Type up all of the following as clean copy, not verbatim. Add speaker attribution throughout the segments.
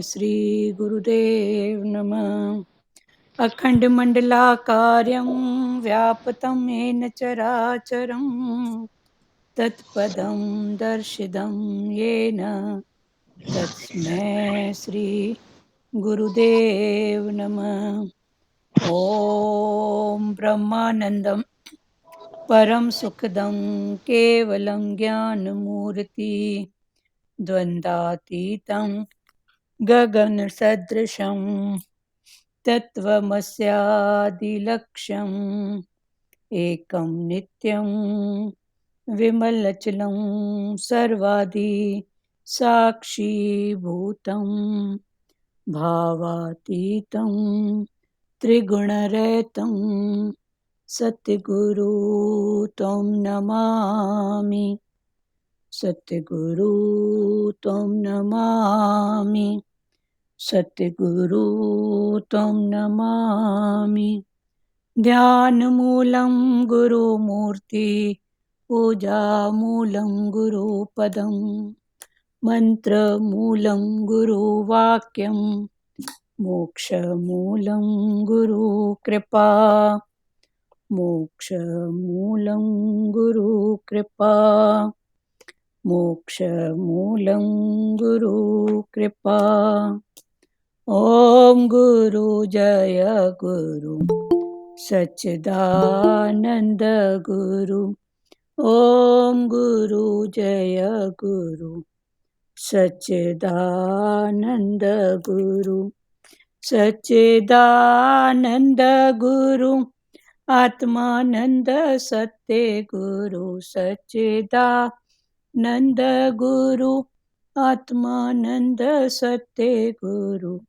Speaker 1: श्री गुरुदेव नमः। अखण्डमण्डलाकारं व्याप्तं येन चराचरं तत्पदं दर्शितं येन तस्मै श्री गुरुदेव नमः। ॐ ब्रह्मानन्दं परम सुखदं केवलं ज्ञानमूर्ति द्वन्द्वातीतं गगनसदृशं तत्त्वमस्यादिलक्ष्यम् एकं नित्यं विमलचलं सर्वादि साक्षीभूतं भावातीतं त्रिगुणरहितं सद्गुरु तं नमामि। सद्गुरु तं नमामि। सद्गुरु तं नमामि। ध्यानमूलं गुरुमूर्ति पूजामूलं गुरुपदं मन्त्रमूलं गुरुवाक्यं मोक्षमूलं गुरुकृपा। मोक्षमूलं गुरुकृपा। मोक्षमूलं गुरुकृपा। ॐ गुरु जय गुरु सच्चिदानन्द गुरु। ॐ गुरु जय गुरु सच्चिदानन्द गुरु। सच्चिदानन्द गुरु आत्मानंद सत्य गुरु। सच्चिदानंद गुरु आत्मानंद सत्य गुरु।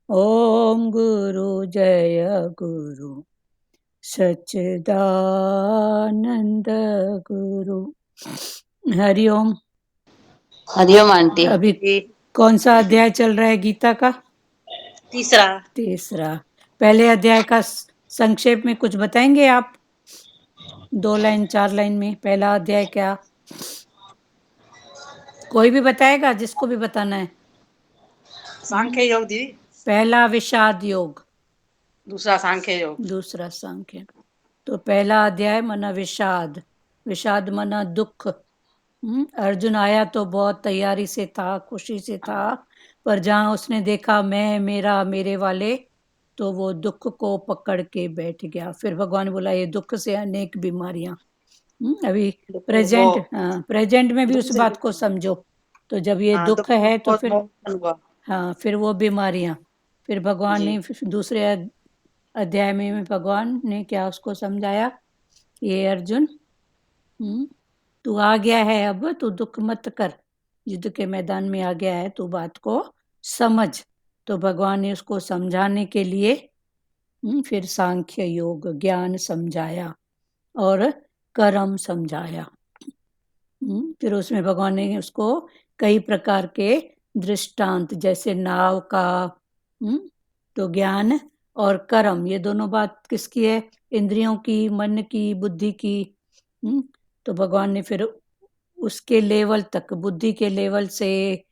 Speaker 1: ओम गुरु जय गुरु सच्चिदानंद गुरु। हरिओम।
Speaker 2: हरिओम आंटी।
Speaker 1: अभी कौन सा अध्याय चल रहा है गीता का? तीसरा। पहले अध्याय का संक्षेप में कुछ बताएंगे आप? 2 लाइन 4 लाइन में पहला अध्याय क्या? कोई भी बताएगा, जिसको भी बताना है।
Speaker 3: सांख्य योग दी।
Speaker 1: पहला विषाद योग,
Speaker 3: दूसरा सांख्य योग,
Speaker 1: दूसरा सांख्य। तो पहला अध्याय मना विषाद। विषाद मना दुख। अर्जुन आया तो बहुत तैयारी से था, खुशी से था, पर जहां उसने देखा मैं मेरा मेरे वाले, तो वो दुख को पकड़ के बैठ गया। फिर भगवान बोला ये दुख से अनेक बीमारियां। अभी प्रेजेंट में भी उस बात को समझो। तो जब ये दुख है तो फिर फिर वो बीमारियां। फिर भगवान ने दूसरे अध्याय में भगवान ने क्या उसको समझाया, ये अर्जुन तू आ गया है, अब तू दुख मत कर, युद्ध के मैदान में आ गया है, तू बात को समझ। तो भगवान ने उसको समझाने के लिए फिर सांख्य योग ज्ञान समझाया और कर्म समझाया। फिर उसमें भगवान ने उसको कई प्रकार के दृष्टांत, जैसे नाव का तो ज्ञान और कर्म, ये दोनों बात किसकी है? इंद्रियों की, मन की, बुद्धि की। तो भगवान ने फिर उसके लेवल तक, बुद्धि के लेवल से,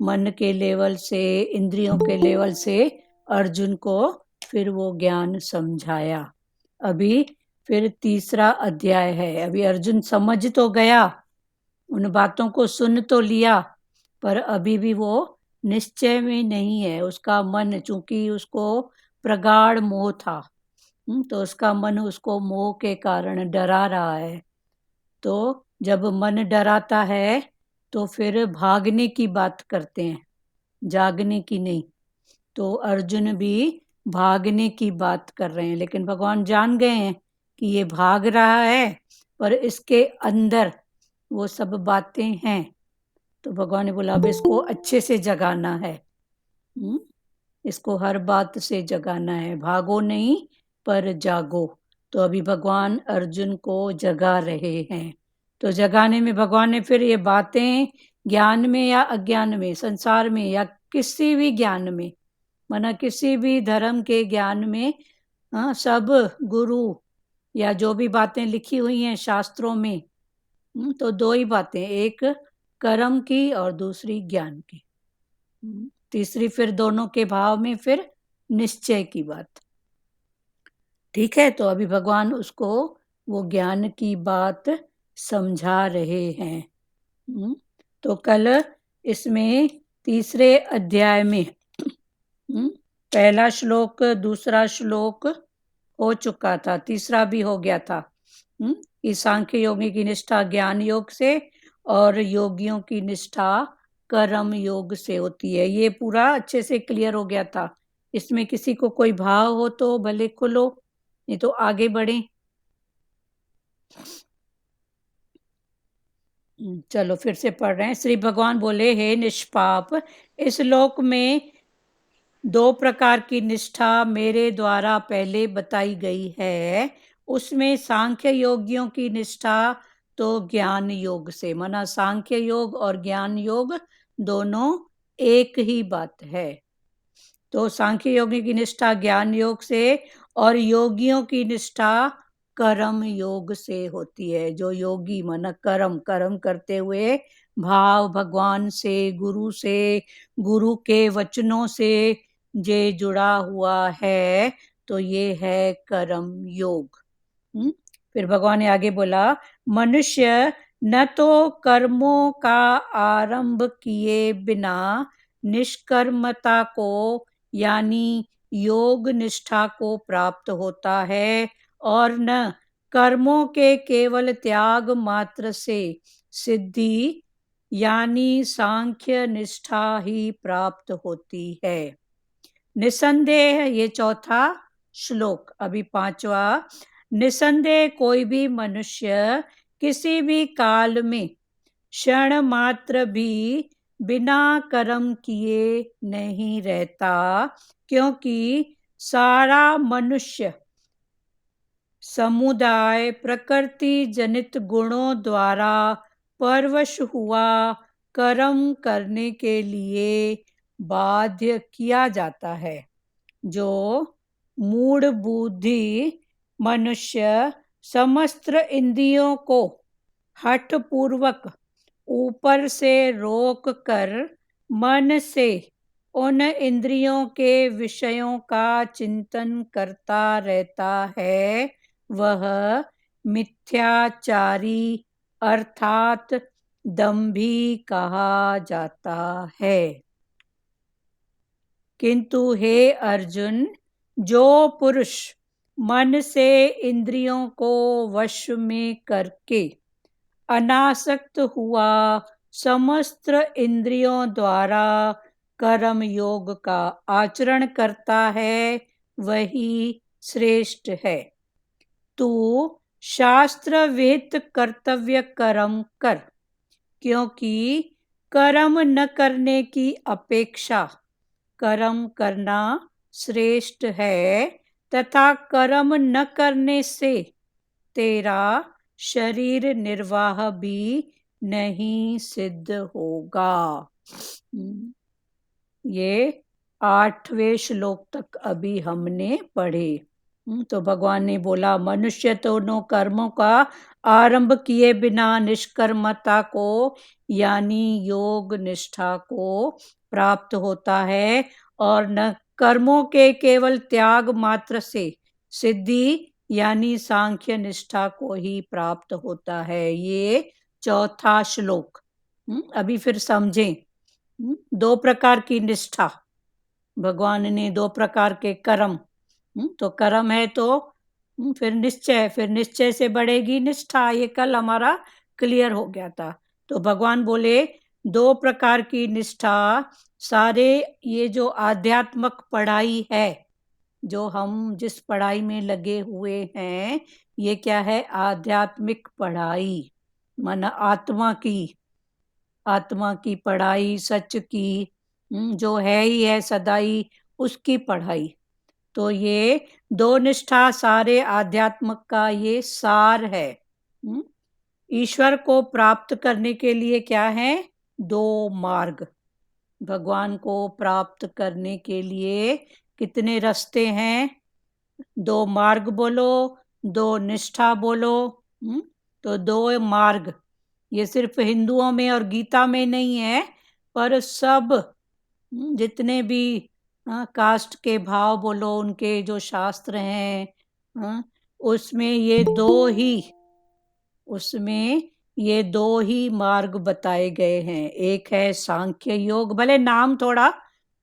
Speaker 1: मन के लेवल से, इंद्रियों के लेवल से अर्जुन को फिर वो ज्ञान समझाया। अभी फिर तीसरा अध्याय है। अभी अर्जुन समझ तो गया, उन बातों को सुन तो लिया, पर अभी भी वो निश्चय में नहीं है। उसका मन, चूंकि उसको प्रगाढ़ मोह था, तो उसका मन उसको मोह के कारण डरा रहा है। तो जब मन डराता है तो फिर भागने की बात करते हैं, जागने की नहीं। तो अर्जुन भी भागने की बात कर रहे हैं, लेकिन भगवान जान गए हैं कि ये भाग रहा है, पर इसके अंदर वो सब बातें हैं। तो भगवान ने बोला अब इसको अच्छे से जगाना है, इसको हर बात से जगाना है, भागो नहीं पर जागो। तो अभी भगवान अर्जुन को जगा रहे हैं। तो जगाने में भगवान ने फिर ये बातें ज्ञान में या अज्ञान में, संसार में या किसी भी ज्ञान में, माना किसी भी धर्म के ज्ञान में, सब गुरु या जो भी बातें लिखी हुई हैं शास्त्रों में, तो 2 ही बातें, एक कर्म की और दूसरी ज्ञान की। तीसरी फिर दोनों के भाव में फिर निश्चय की बात। ठीक है, तो अभी भगवान उसको वो ज्ञान की बात समझा रहे हैं। तो कल इसमें तीसरे अध्याय में पहला श्लोक दूसरा श्लोक हो चुका था, तीसरा भी हो गया था कि सांख्य योगी की निष्ठा ज्ञान योग से और योगियों की निष्ठा कर्म योग से होती है। ये पूरा अच्छे से क्लियर हो गया था। इसमें किसी को कोई भाव हो तो भले खोलो, नहीं तो आगे बढ़े। चलो फिर से पढ़ रहे हैं। श्री भगवान बोले, हे निष्पाप, इस लोक में 2 प्रकार की निष्ठा मेरे द्वारा पहले बताई गई है। उसमें सांख्य योगियों की निष्ठा तो ज्ञान योग से, माना सांख्य योग और ज्ञान योग दोनों एक ही बात है। तो सांख्य योगी की निष्ठा ज्ञान योग से और योगियों की निष्ठा कर्म योग से होती है। जो योगी माना कर्म करते हुए भाव भगवान से, गुरु के वचनों से जे जुड़ा हुआ है, तो ये है कर्म योग। फिर भगवान ने आगे बोला, मनुष्य न तो कर्मों का आरंभ किए बिना निष्कर्मता को यानी योग निष्ठा को प्राप्त होता है, और न कर्मों के केवल त्याग मात्र से सिद्धि यानी सांख्य निष्ठा ही प्राप्त होती है। निसंदेह, ये चौथा श्लोक। अभी पांचवा, निसंदेह कोई भी मनुष्य किसी भी काल में क्षण मात्र भी बिना कर्म किए नहीं रहता, क्योंकि सारा मनुष्य समुदाय प्रकृति जनित गुणों द्वारा परवश हुआ कर्म करने के लिए बाध्य किया जाता है। जो मूढ़ बुद्धि मनुष्य समस्त इंद्रियों को हठ पूर्वक ऊपर से रोक कर मन से उन इंद्रियों के विषयों का चिंतन करता रहता है, वह मिथ्याचारी अर्थात दंभी कहा जाता है। किंतु हे अर्जुन, जो पुरुष मन से इंद्रियों को वश में करके अनासक्त हुआ समस्त इंद्रियों द्वारा कर्म योग का आचरण करता है, वही श्रेष्ठ है। तू शास्त्र विहित कर्तव्य कर्म कर, क्योंकि कर्म न करने की अपेक्षा कर्म करना श्रेष्ठ है, तथा कर्म न करने से तेरा शरीर निर्वाह भी नहीं सिद्ध होगा। ये 8वें श्लोक तक अभी हमने पढ़े। तो भगवान ने बोला, मनुष्य दोनों कर्मों का आरंभ किए बिना निष्कर्मता को यानी योग निष्ठा को प्राप्त होता है, और न कर्मों के केवल त्याग मात्र से सिद्धि यानी सांख्य निष्ठा को ही प्राप्त होता है। ये चौथा श्लोक। अभी फिर समझें। 2 प्रकार की निष्ठा, भगवान ने 2 प्रकार के कर्म। तो कर्म है तो फिर निश्चय से बढ़ेगी निष्ठा। ये कल हमारा क्लियर हो गया था। तो भगवान बोले 2 प्रकार की निष्ठा, सारे ये जो आध्यात्मिक पढ़ाई है, जो हम जिस पढ़ाई में लगे हुए हैं, ये क्या है? आध्यात्मिक पढ़ाई, माना आत्मा की पढ़ाई, सच की जो है ही है सदाई, उसकी पढ़ाई। तो ये 2 निष्ठा सारे आध्यात्मिक का ये सार है। ईश्वर को प्राप्त करने के लिए क्या है? 2 मार्ग। भगवान को प्राप्त करने के लिए कितने रास्ते हैं? 2 मार्ग बोलो, 2 निष्ठा बोलो। तो 2 मार्ग, ये सिर्फ हिंदुओं में और गीता में नहीं है, पर सब जितने भी कास्ट के भाव बोलो, उनके जो शास्त्र हैं, उसमें ये दो ही मार्ग बताए गए हैं। एक है सांख्य योग, भले नाम थोड़ा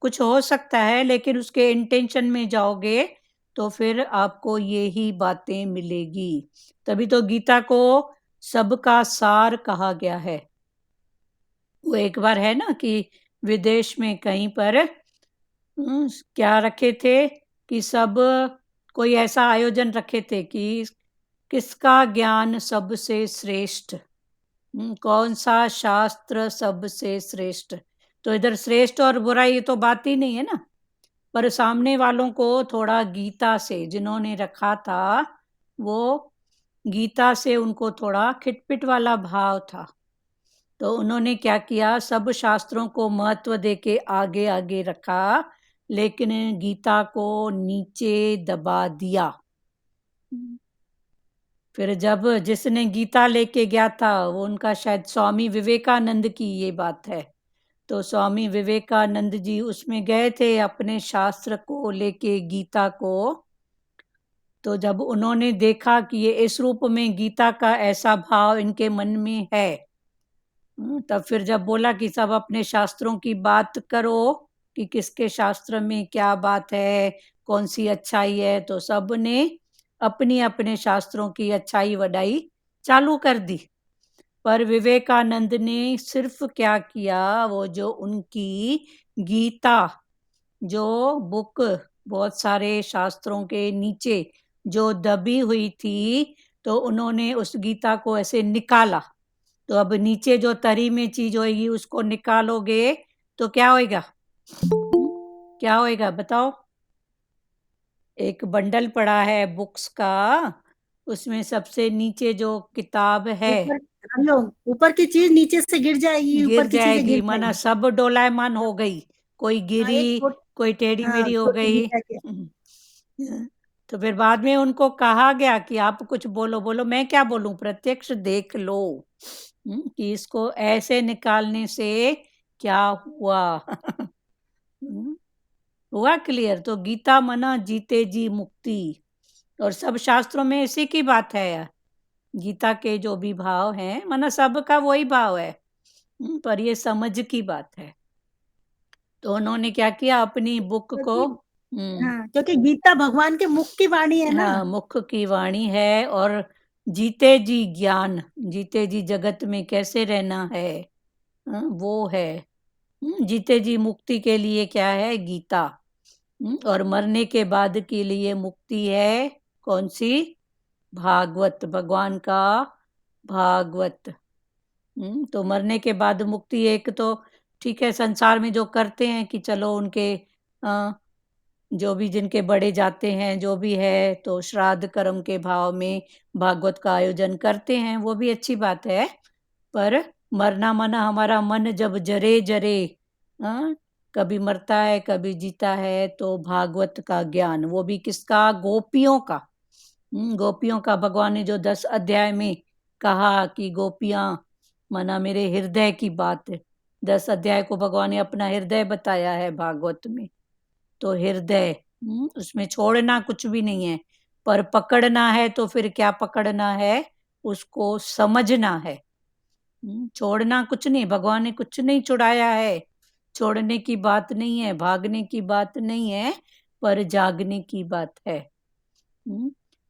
Speaker 1: कुछ हो सकता है, लेकिन उसके इंटेंशन में जाओगे तो फिर आपको ये ही बातें मिलेगी। तभी तो गीता को सबका सार कहा गया है। वो एक बार है ना कि विदेश में कहीं पर क्या रखे थे कि सब कोई ऐसा आयोजन रखे थे कि किसका ज्ञान सबसे श्रेष्ठ, कौन सा शास्त्र सबसे श्रेष्ठ। तो इधर श्रेष्ठ और बुराई ये तो बात ही नहीं है ना, पर सामने वालों को थोड़ा गीता से, जिन्होंने रखा था वो गीता से उनको थोड़ा खिटपिट वाला भाव था। तो उन्होंने क्या किया, सब शास्त्रों को महत्व देके आगे आगे रखा, लेकिन गीता को नीचे दबा दिया। फिर जब जिसने गीता लेके गया था वो उनका शायद स्वामी विवेकानंद की ये बात है। तो स्वामी विवेकानंद जी उसमें गए थे अपने शास्त्र को लेके, गीता को। तो जब उन्होंने देखा कि ये इस रूप में गीता का ऐसा भाव इनके मन में है, तब फिर जब बोला कि सब अपने शास्त्रों की बात करो कि किसके शास्त्र में क्या बात है, कौन सी अच्छाई है, तो सब ने अपनी अपने शास्त्रों की अच्छाई वडाई चालू कर दी। पर विवेकानंद ने सिर्फ क्या किया, वो जो उनकी गीता, जो बुक बहुत सारे शास्त्रों के नीचे जो दबी हुई थी, तो उन्होंने उस गीता को ऐसे निकाला। तो अब नीचे जो तरी में चीज होगी उसको निकालोगे तो क्या होएगा, क्या होएगा बताओ। एक बंडल पड़ा है बुक्स का, उसमें सबसे नीचे जो किताब है
Speaker 4: ऊपर हरिओम, ऊपर की चीज नीचे से गिर जाएगी,
Speaker 1: गिर
Speaker 4: ऊपर की चीजें
Speaker 1: जाएगी,
Speaker 4: गिर
Speaker 1: माना
Speaker 4: जाएगी।
Speaker 1: सब डोलायमान हो गई, कोई
Speaker 4: हाँ,
Speaker 1: गिरी, कोई टेढ़ी मेढ़ी हो
Speaker 4: छोटी
Speaker 1: गई।
Speaker 4: गीता के।
Speaker 1: तो फिर बाद में उनको कहा गया कि आप कुछ बोलो। बोलो मैं क्या बोलूं, प्रत्यक्ष देख लो कि इसको ऐसे निकालने से क्या हुआ। हुआ क्लियर। तो गीता मना जीते जी मुक्ति, और सब शास्त्रों में इसी की बात है यार। गीता के जो भी भाव हैं, माना सबका वही भाव है, पर ये समझ की बात है। तो उन्होंने क्या किया, अपनी बुक को
Speaker 4: क्योंकि गीता भगवान के मुख की वाणी है ना।
Speaker 1: हाँ, मुख की वाणी है, और जीते जी ज्ञान, जीते जी जगत में कैसे रहना है, वो है। जीते जी मुक्ति के लिए क्या है, गीता। और मरने के बाद के लिए मुक्ति है कौन सी, भागवत, भगवान का भागवत। तो मरने के बाद मुक्ति एक तो ठीक है, संसार में जो करते हैं कि चलो उनके जो भी जिनके बड़े जाते हैं जो भी है, तो श्राद्ध कर्म के भाव में भागवत का आयोजन करते हैं, वो भी अच्छी बात है। पर मरना माना हमारा मन जब जरे जरे, कभी मरता है कभी जीता है, तो भागवत का ज्ञान, वो भी किसका, गोपियों का। गोपियों का भगवान ने जो 10 अध्याय में कहा कि गोपियां माना मेरे हृदय की बात है, 10 अध्याय को भगवान ने अपना हृदय बताया है भागवत में। तो हृदय, उसमें छोड़ना कुछ भी नहीं है, पर पकड़ना है तो फिर क्या पकड़ना है, उसको समझना है। छोड़ना कुछ नहीं, भगवान ने कुछ नहीं छुड़ाया है, छोड़ने की बात नहीं है, भागने की बात नहीं है, पर जागने की बात है।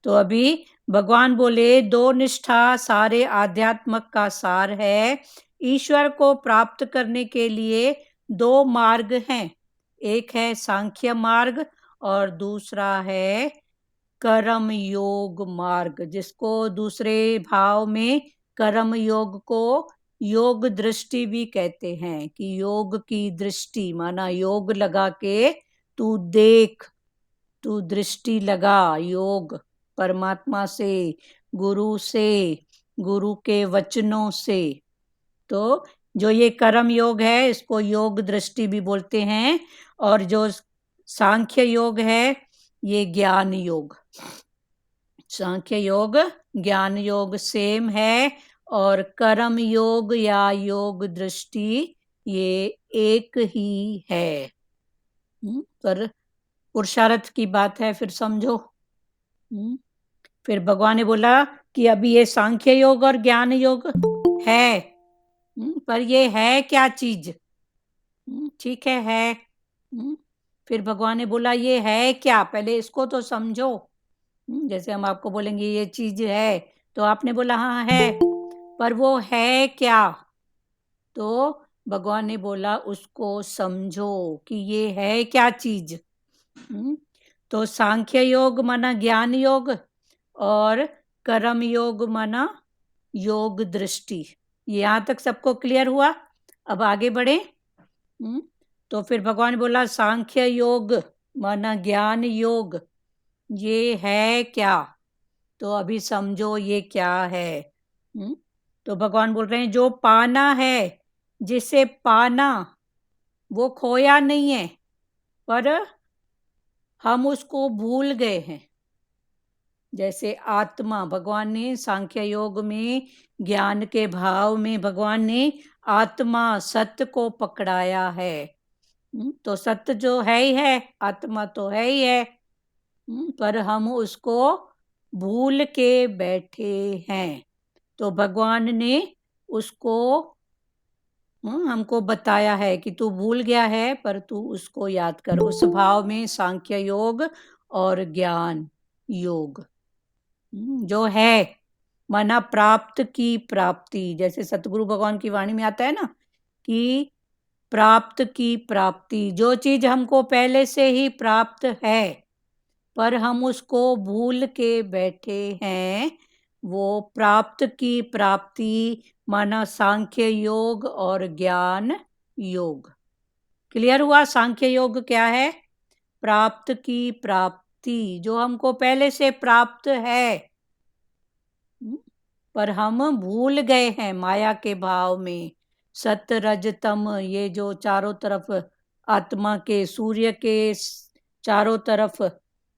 Speaker 1: तो अभी भगवान बोले दो निष्ठा सारे आध्यात्मक का सार है। ईश्वर को प्राप्त करने के लिए दो मार्ग हैं, एक है सांख्य मार्ग और दूसरा है कर्म योग मार्ग, जिसको दूसरे भाव में कर्म योग को योग दृष्टि भी कहते हैं। कि योग की दृष्टि माना योग लगा के तू देख, तू दृष्टि लगा, योग परमात्मा से, गुरु से, गुरु के वचनों से। तो जो ये कर्म योग है इसको योग दृष्टि भी बोलते हैं, और जो सांख्य योग है ये ज्ञान योग। सांख्य योग ज्ञान योग सेम है, और कर्म योग या योग दृष्टि ये एक ही है। पर पुरुषार्थ की बात है, फिर समझो। फिर भगवान ने बोला कि अभी ये सांख्य योग और ज्ञान योग है, पर ये है क्या चीज? ठीक है। फिर भगवान ने बोला ये है क्या, पहले इसको तो समझो। जैसे हम आपको बोलेंगे ये चीज है, तो आपने बोला हाँ है, पर वो है क्या? तो भगवान ने बोला उसको समझो कि ये है क्या चीज। तो सांख्य योग माना ज्ञान योग और कर्म योग माना योग दृष्टि। यहां तक सबको क्लियर हुआ? अब आगे बढ़े। तो फिर भगवान बोला सांख्य योग माना ज्ञान योग, ये है क्या? तो अभी समझो ये क्या है। तो भगवान बोल रहे हैं जो पाना है, जिसे पाना, वो खोया नहीं है, पर हम उसको भूल गए हैं। जैसे आत्मा, भगवान ने सांख्य योग में ज्ञान के भाव में भगवान ने आत्मा सत्य को पकड़ाया है। तो सत्य जो है ही है, आत्मा तो है ही है, पर हम उसको भूल के बैठे हैं। तो भगवान ने उसको हमको बताया है कि तू भूल गया है, पर तू उसको याद कर। उस भाव में सांख्य योग और ज्ञान योग जो है माना प्राप्त की प्राप्ति। जैसे सतगुरु भगवान की वाणी में आता है ना कि प्राप्त की प्राप्ति, जो चीज हमको पहले से ही प्राप्त है पर हम उसको भूल के बैठे हैं, वो प्राप्त की प्राप्ति माना सांख्य योग और ज्ञान योग। क्लियर हुआ? सांख्य योग क्या है? प्राप्त की प्राप्ति, जो हमको पहले से प्राप्त है पर हम भूल गए हैं माया के भाव में। सत्य रज तम, ये जो चारों तरफ आत्मा के, सूर्य के चारों तरफ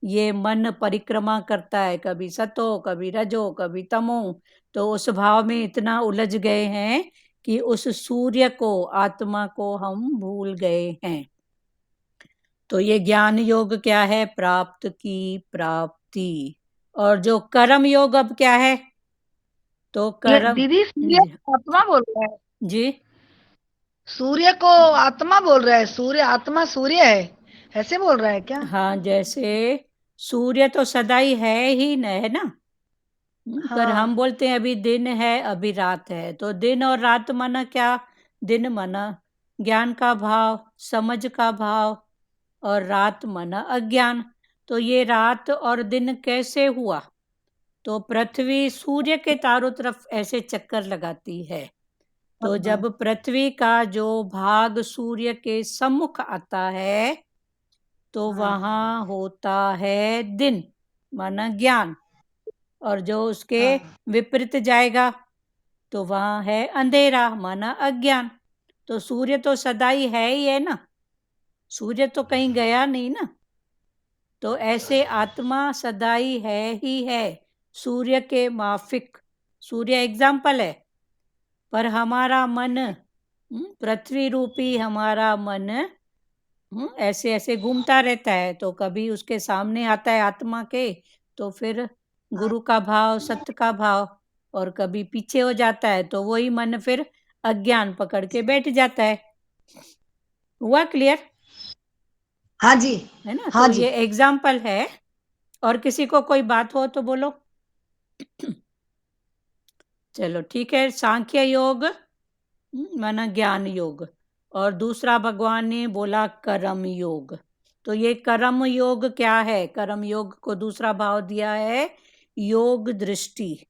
Speaker 1: ये मन परिक्रमा करता है, कभी सतो, कभी रजो, कभी तमो। तो उस भाव में इतना उलझ गए हैं कि उस सूर्य को, आत्मा को हम भूल गए हैं। तो ये ज्ञान योग क्या है? प्राप्त की प्राप्ति। और जो कर्म योग अब क्या है? तो कर्म
Speaker 5: दीदी सूर्य को आत्मा बोल रहा है,
Speaker 1: जी,
Speaker 5: सूर्य को आत्मा बोल रहा है, सूर्य आत्मा सूर्य है, ऐसे बोल रहा है क्या?
Speaker 1: हाँ, जैसे सूर्य तो सदा ही है ही न, है ना? पर हम
Speaker 5: हाँ
Speaker 1: बोलते हैं अभी दिन है, अभी रात है। तो दिन और रात माना क्या? दिन माना ज्ञान का भाव, समझ का भाव, और रात माना अज्ञान। तो ये रात और दिन कैसे हुआ? तो पृथ्वी सूर्य के चारों तरफ ऐसे चक्कर लगाती है। तो जब पृथ्वी का जो भाग सूर्य के सम्मुख आता है तो वहां होता है दिन माना ज्ञान, और जो उसके विपरीत जाएगा तो वहां है अंधेरा माना अज्ञान। तो सूर्य तो सदा ही है ना, सूर्य तो कहीं गया नहीं ना। तो ऐसे आत्मा सदाई है ही है, सूर्य के माफिक। सूर्य एग्जाम्पल है, पर हमारा मन, पृथ्वी रूपी हमारा मन ऐसे ऐसे घूमता रहता है। तो कभी उसके सामने आता है आत्मा के, तो फिर गुरु का भाव, सत्य का भाव, और कभी पीछे हो जाता है तो वही मन फिर अज्ञान पकड़ के बैठ जाता है। हुआ क्लियर?
Speaker 5: हाँ जी,
Speaker 1: है ना?
Speaker 5: हाँ
Speaker 1: तो
Speaker 5: जी।
Speaker 1: ये एग्जाम्पल है। और किसी को कोई बात हो तो बोलो। चलो ठीक है। सांख्य योग माना ज्ञान योग, और दूसरा भगवान ने बोला कर्म योग। तो ये कर्म योग क्या है? कर्म योग को दूसरा भाव दिया है योग दृष्टि।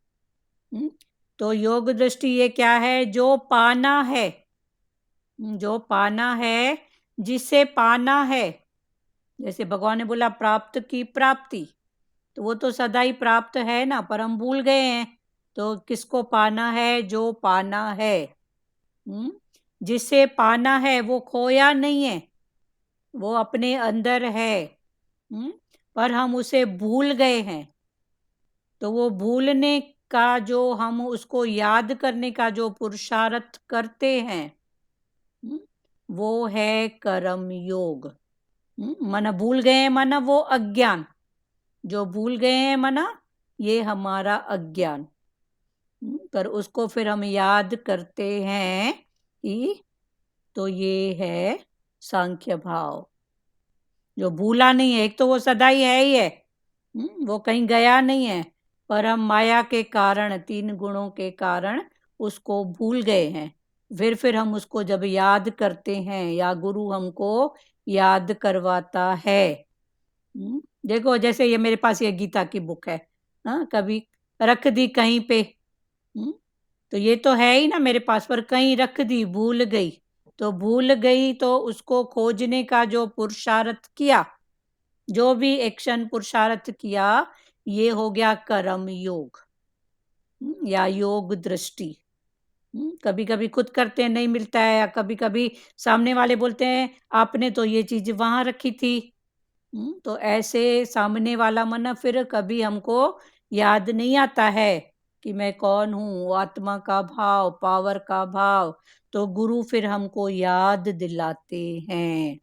Speaker 1: तो योग दृष्टि ये क्या है? जो पाना है, जो पाना है, जिसे पाना है। जैसे भगवान ने बोला प्राप्त की प्राप्ति, तो वो तो सदा ही प्राप्त है ना, पर हम भूल गए हैं। तो किसको पाना है? जो पाना है। जिसे पाना है वो खोया नहीं है, वो अपने अंदर है, पर हम उसे भूल गए हैं। तो वो भूलने का जो, हम उसको याद करने का जो पुरुषार्थ करते हैं, वो है कर्म योग। माना भूल गए हैं, माना वो अज्ञान, जो भूल गए हैं माना ये हमारा अज्ञान। पर उसको फिर हम याद करते हैं कि तो ये है सांख्य भाव, जो भूला नहीं है। एक तो वो सदा ही है, वो कहीं गया नहीं है, पर हम माया के कारण, 3 गुणों के कारण उसको भूल गए हैं। फिर हम उसको जब याद करते हैं या गुरु हमको याद करवाता है। देखो जैसे ये मेरे पास ये गीता की बुक है, कभी रख दी कहीं पे, तो ये तो है ही ना मेरे पास, पर कहीं रख दी, भूल गई, तो भूल गई तो उसको खोजने का जो पुरुषार्थ किया, जो भी एक्शन पुरुषार्थ किया, ये हो गया कर्म योग या योग दृष्टि। कभी कभी खुद करते हैं नहीं मिलता है, या कभी कभी सामने वाले बोलते हैं आपने तो ये चीज वहां रखी थी। तो ऐसे सामने वाला मन फिर कभी हमको याद नहीं आता है कि मैं कौन हूँ, आत्मा का भाव, पावर का भाव, तो गुरु फिर हमको याद दिलाते हैं।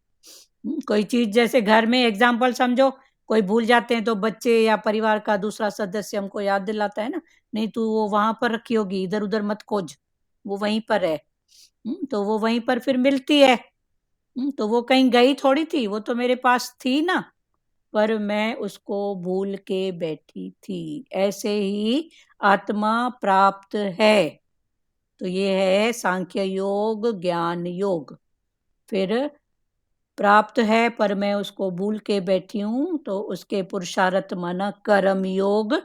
Speaker 1: कोई चीज जैसे घर में एग्जाम्पल समझो, कोई भूल जाते हैं तो बच्चे या परिवार का दूसरा सदस्य हमको याद दिलाता है ना, नहीं तू वो वहां पर रखी होगी, इधर उधर मत खोज, वो वहीं पर है। तो वो वहीं पर फिर मिलती है। तो वो कहीं गई थोड़ी थी, वो तो मेरे पास थी ना, पर मैं उसको भूल के बैठी थी। ऐसे ही आत्मा प्राप्त है, तो ये है सांख्य योग, ज्ञान योग। फिर प्राप्त है पर मैं उसको भूल के बैठी हूं, तो उसके पुरुषार्थ माना कर्म योग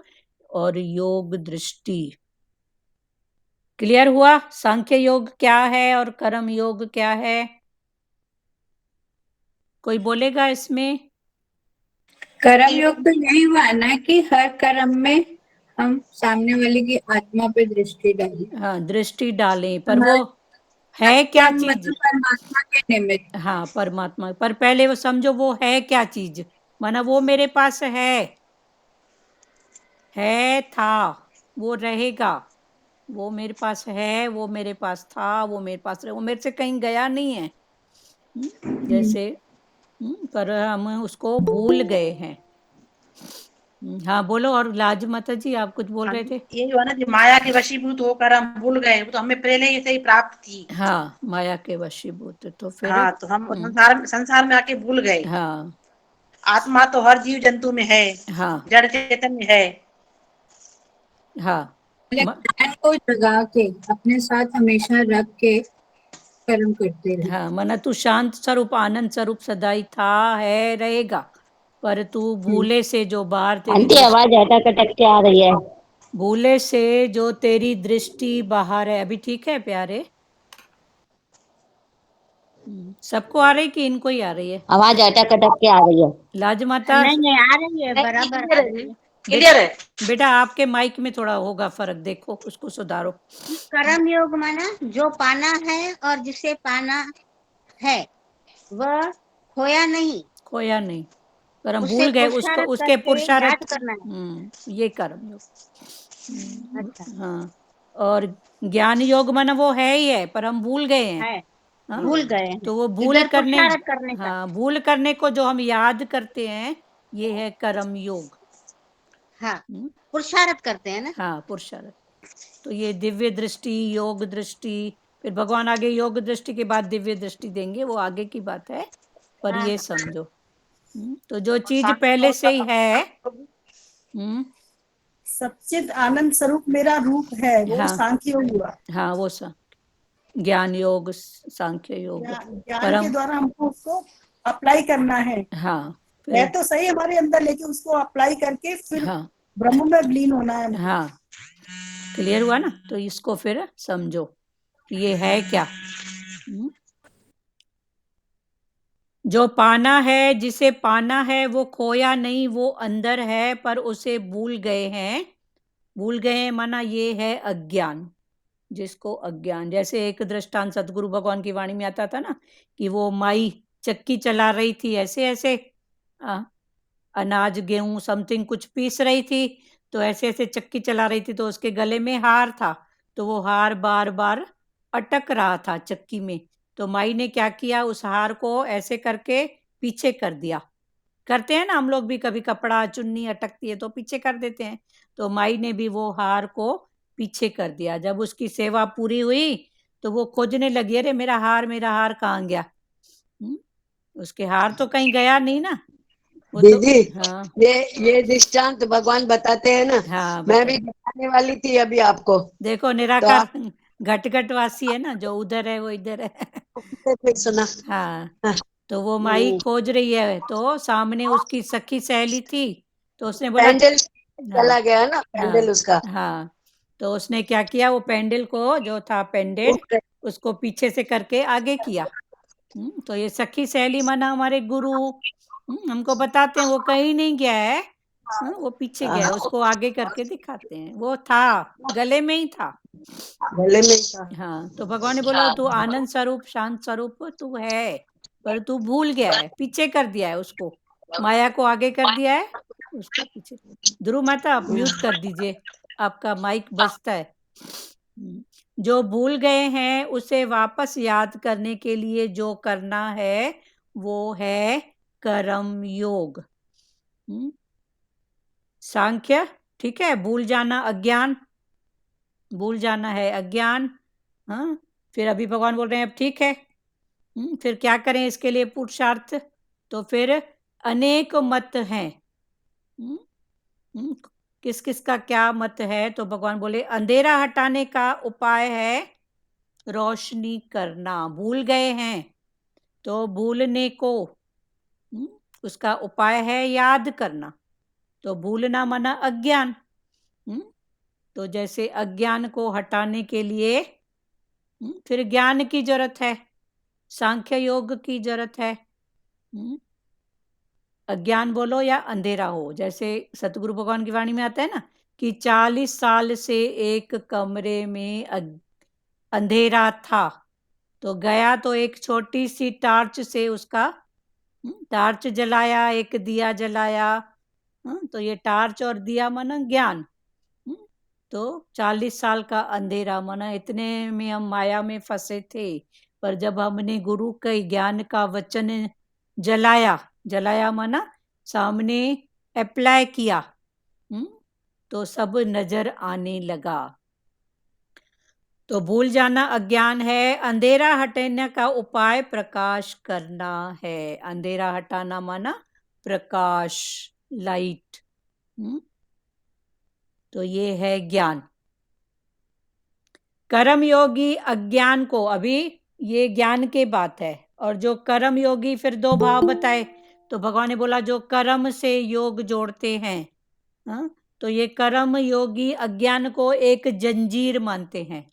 Speaker 1: और योग दृष्टि। क्लियर हुआ सांख्य योग क्या है और कर्म योग क्या है? कोई बोलेगा इसमें?
Speaker 6: कर्म योग तो यही हुआ ना कि हर कर्म में हम सामने वाले की आत्मा पे दृष्टि डालें।
Speaker 1: हाँ, दृष्टि डालें, पर वो है क्या चीज?
Speaker 6: मतलब परमात्मा के निमित्त।
Speaker 1: हाँ, परमात्मा, पर पहले वो समझो वो है क्या चीज, माना वो मेरे पास है, था, वो रहेगा, वो मेरे पास है, वो मेरे पास था, वो मेरे पास रहे, वो मेरे से कहीं गया नहीं है। जैसे पर हम उसको भूल गए हैं। हाँ बोलो, और लाज माता जी आप कुछ बोल रहे थे?
Speaker 3: ये जो है ना, जो माया के वशीभूत होकर हम भूल गए, वो तो हमें पहले ही से ही प्राप्त थी।
Speaker 1: हाँ, माया के वशीभूत, तो फिर
Speaker 3: हाँ, तो हम संसार में आके भूल गए।
Speaker 1: हाँ,
Speaker 3: आत्मा तो हर जीव जंतु में है,
Speaker 1: हाँ,
Speaker 3: जड़ चेतन में है।
Speaker 1: हाँ,
Speaker 6: ज्ञान को जगा के अपने साथ हमेशा रख के कर्म करते रहे।
Speaker 1: हाँ, माना तू शांत स्वरूप, आनंद स्वरूप सदाई था, है, रहेगा, पर तू भूले से जो बाहर तेरी
Speaker 2: आंटी आवाज अटक अटक के आ रही है।
Speaker 1: भूले से जो तेरी दृष्टि बाहर है। अभी ठीक है प्यारे? सबको आ रही कि इनको ही आ रही है?
Speaker 2: आवाज अटक अटक के आ रही है।
Speaker 1: लाज माता
Speaker 4: नहीं आ रही है, बराबर आ रही है।
Speaker 3: क्लियर है?
Speaker 1: बेटा आपके माइक में थोड़ा होगा फर्क, देखो उसको सुधारो।
Speaker 4: कर्म योग माना जो पाना है और जिसे पाना है वह खोया नहीं,
Speaker 1: खोया नहीं, पर हम
Speaker 4: उससे
Speaker 1: भूल गए उसको,
Speaker 4: पुरुषार्थ
Speaker 1: उसके
Speaker 4: करके
Speaker 1: पुरुषार्थ।
Speaker 4: याद करना है।
Speaker 1: ये कर्म योग।
Speaker 4: अच्छा,
Speaker 1: हाँ, और ज्ञान योग माना वो है ही है, पर हम भूल गए हैं।
Speaker 4: है,
Speaker 1: हाँ,
Speaker 4: भूल गए हैं।
Speaker 1: तो वो भूल
Speaker 4: इधर
Speaker 1: करने,
Speaker 4: पुरुषार्थ करने का।
Speaker 1: हाँ, भूल करने को जो हम याद करते हैं, ये है कर्म योग।
Speaker 4: हाँ, पुरुषार्थ करते हैं ना।
Speaker 1: हाँ, पुरुषार्थ। तो ये दिव्य दृष्टि, योग दृष्टि, फिर भगवान आगे योग दृष्टि के बाद दिव्य दृष्टि देंगे, वो आगे की बात है, पर
Speaker 4: हाँ,
Speaker 1: ये समझो। तो जो चीज पहले से ही है,
Speaker 7: सच्चिद आनंद स्वरूप मेरा रूप है, वो
Speaker 1: हाँ,
Speaker 7: सांख्य योग हुआ।
Speaker 1: हाँ, वो ज्ञान योग, सांख्य योग,
Speaker 7: ज्ञान के
Speaker 1: परम,
Speaker 7: द्वारा हमको उसको अप्लाई करना है।
Speaker 1: हाँ,
Speaker 7: है
Speaker 1: फिर
Speaker 7: तो सही हमारे अंदर, लेकिन उसको अप्लाई करके फिर
Speaker 1: हाँ,
Speaker 7: ब्रह्म में विलीन होना है।
Speaker 1: हाँ, क्लियर हुआ ना? तो इसको फिर समझो कि ये है क्या। जो पाना है, जिसे पाना है, वो खोया नहीं, वो अंदर है, पर उसे भूल गए हैं। भूल गए हैं माना ये है अज्ञान, जिसको अज्ञान, जैसे एक दृष्टांत सतगुरु भगवान की वाणी में आता था ना, कि वो माई चक्की चला रही थी, ऐसे ऐसे अनाज गेहूं समथिंग कुछ पीस रही थी, तो ऐसे ऐसे चक्की चला रही थी, तो उसके गले में हार था, तो वो हार बार बार अटक रहा था चक्की में, तो माई ने क्या किया, उस हार को ऐसे करके पीछे कर दिया। करते हैं ना हम लोग भी, कभी कपड़ा चुन्नी अटकती है तो पीछे कर देते हैं। तो माई ने भी वो हार को पीछे कर दिया। जब उसकी सेवा पूरी हुई तो वो खोजने लगी, अरे मेरा हार कहाँ गया। उसके हार तो कहीं गया नहीं ना। वो तो
Speaker 8: दीदी,
Speaker 1: हाँ
Speaker 8: ये दृष्टांत भगवान बताते हैं ना।
Speaker 1: हाँ
Speaker 8: मैं भी
Speaker 1: बताइए।
Speaker 8: बताने वाली थी अभी आपको।
Speaker 1: देखो
Speaker 8: तो
Speaker 1: निराकार
Speaker 8: आप
Speaker 1: घट वासी है ना, जो उधर है वो इधर है।
Speaker 8: फिर सुना।
Speaker 1: हाँ,
Speaker 8: हाँ,
Speaker 1: तो वो माई खोज रही है, तो सामने उसकी सखी सहेली थी, तो उसने बोला
Speaker 8: पैंडल
Speaker 1: हाँ
Speaker 8: चला गया ना, पैंडल
Speaker 1: हाँ
Speaker 8: उसका
Speaker 1: हाँ, तो उसने क्या किया, वो पेंडल को जो था पेंडेड,
Speaker 8: उठ गया।
Speaker 1: उसको पीछे से करके आगे किया। तो ये सखी सहेली माना हमारे गुरु हमको बताते हैं वो कहीं नहीं गया है। वो पीछे गया है, उसको आगे करके दिखाते हैं। वो था, गले में ही था।
Speaker 8: गले में ही था।
Speaker 1: हाँ, तो भगवान ने बोला तू आनंद स्वरूप शांत स्वरूप तू है, पर तू भूल गया है, पीछे कर दिया है उसको, माया को आगे कर दिया है, उसको पीछे। ध्रुव माता आप म्यूट कर दीजिए, आपका माइक बजता है। जो भूल गए हैं उसे वापस याद करने के लिए जो करना है वो है कर्म योग। सांख्य, ठीक है, भूल जाना अज्ञान, भूल जाना है अज्ञान। हाँ, फिर अभी भगवान बोल रहे हैं अब ठीक है, फिर क्या करें इसके लिए पुरुषार्थ, तो फिर अनेक मत हैं। किस किस का क्या मत है, तो भगवान बोले अंधेरा हटाने का उपाय है रोशनी करना। भूल गए हैं तो भूलने को उसका उपाय है याद करना। तो भूलना माना अज्ञान। तो जैसे अज्ञान को हटाने के लिए फिर ज्ञान की जरूरत है, सांख्य योग की जरूरत है। अज्ञान बोलो या अंधेरा हो, जैसे सतगुरु भगवान की वाणी में आता है ना कि 40 साल से एक कमरे में अंधेरा था, तो गया तो एक छोटी सी टार्च से उसका टार्च जलाया, एक दिया जलाया। तो ये टार्च और दिया माना ज्ञान। तो 40 साल का अंधेरा माना इतने में हम माया में फंसे थे, पर जब हमने गुरु के ज्ञान का वचन जलाया माना सामने अप्लाई किया, तो सब नजर आने लगा। तो भूल जाना अज्ञान है, अंधेरा हटाने का उपाय प्रकाश करना है। अंधेरा हटाना माना प्रकाश, लाइट। तो ये है ज्ञान। कर्म योगी अज्ञान को, अभी ये ज्ञान के बात है, और जो कर्म योगी फिर दो भाव बताए। तो भगवान ने बोला जो कर्म से योग जोड़ते हैं, तो ये कर्म योगी अज्ञान को एक जंजीर मानते हैं।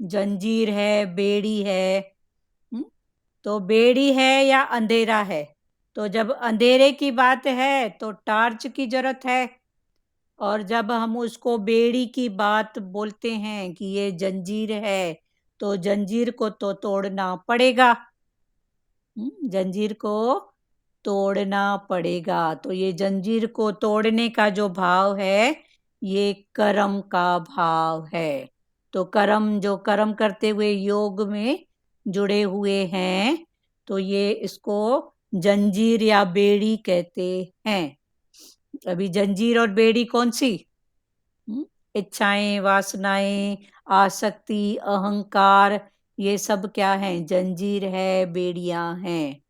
Speaker 1: जंजीर है, बेड़ी है। तो बेड़ी है या अंधेरा है, तो जब अंधेरे की बात है तो टार्च की जरूरत है, और जब हम उसको बेड़ी की बात बोलते हैं कि ये जंजीर है, तो जंजीर को तो तोड़ना पड़ेगा। जंजीर को तोड़ना पड़ेगा। तो ये जंजीर को तोड़ने का जो भाव है ये कर्म का भाव है। तो कर्म, जो कर्म करते हुए योग में जुड़े हुए हैं, तो ये इसको जंजीर या बेड़ी कहते हैं। अभी जंजीर और बेड़ी कौन सी? इच्छाएं, वासनाएं, आसक्ति, अहंकार, ये सब क्या है? जंजीर है, बेड़ियां हैं।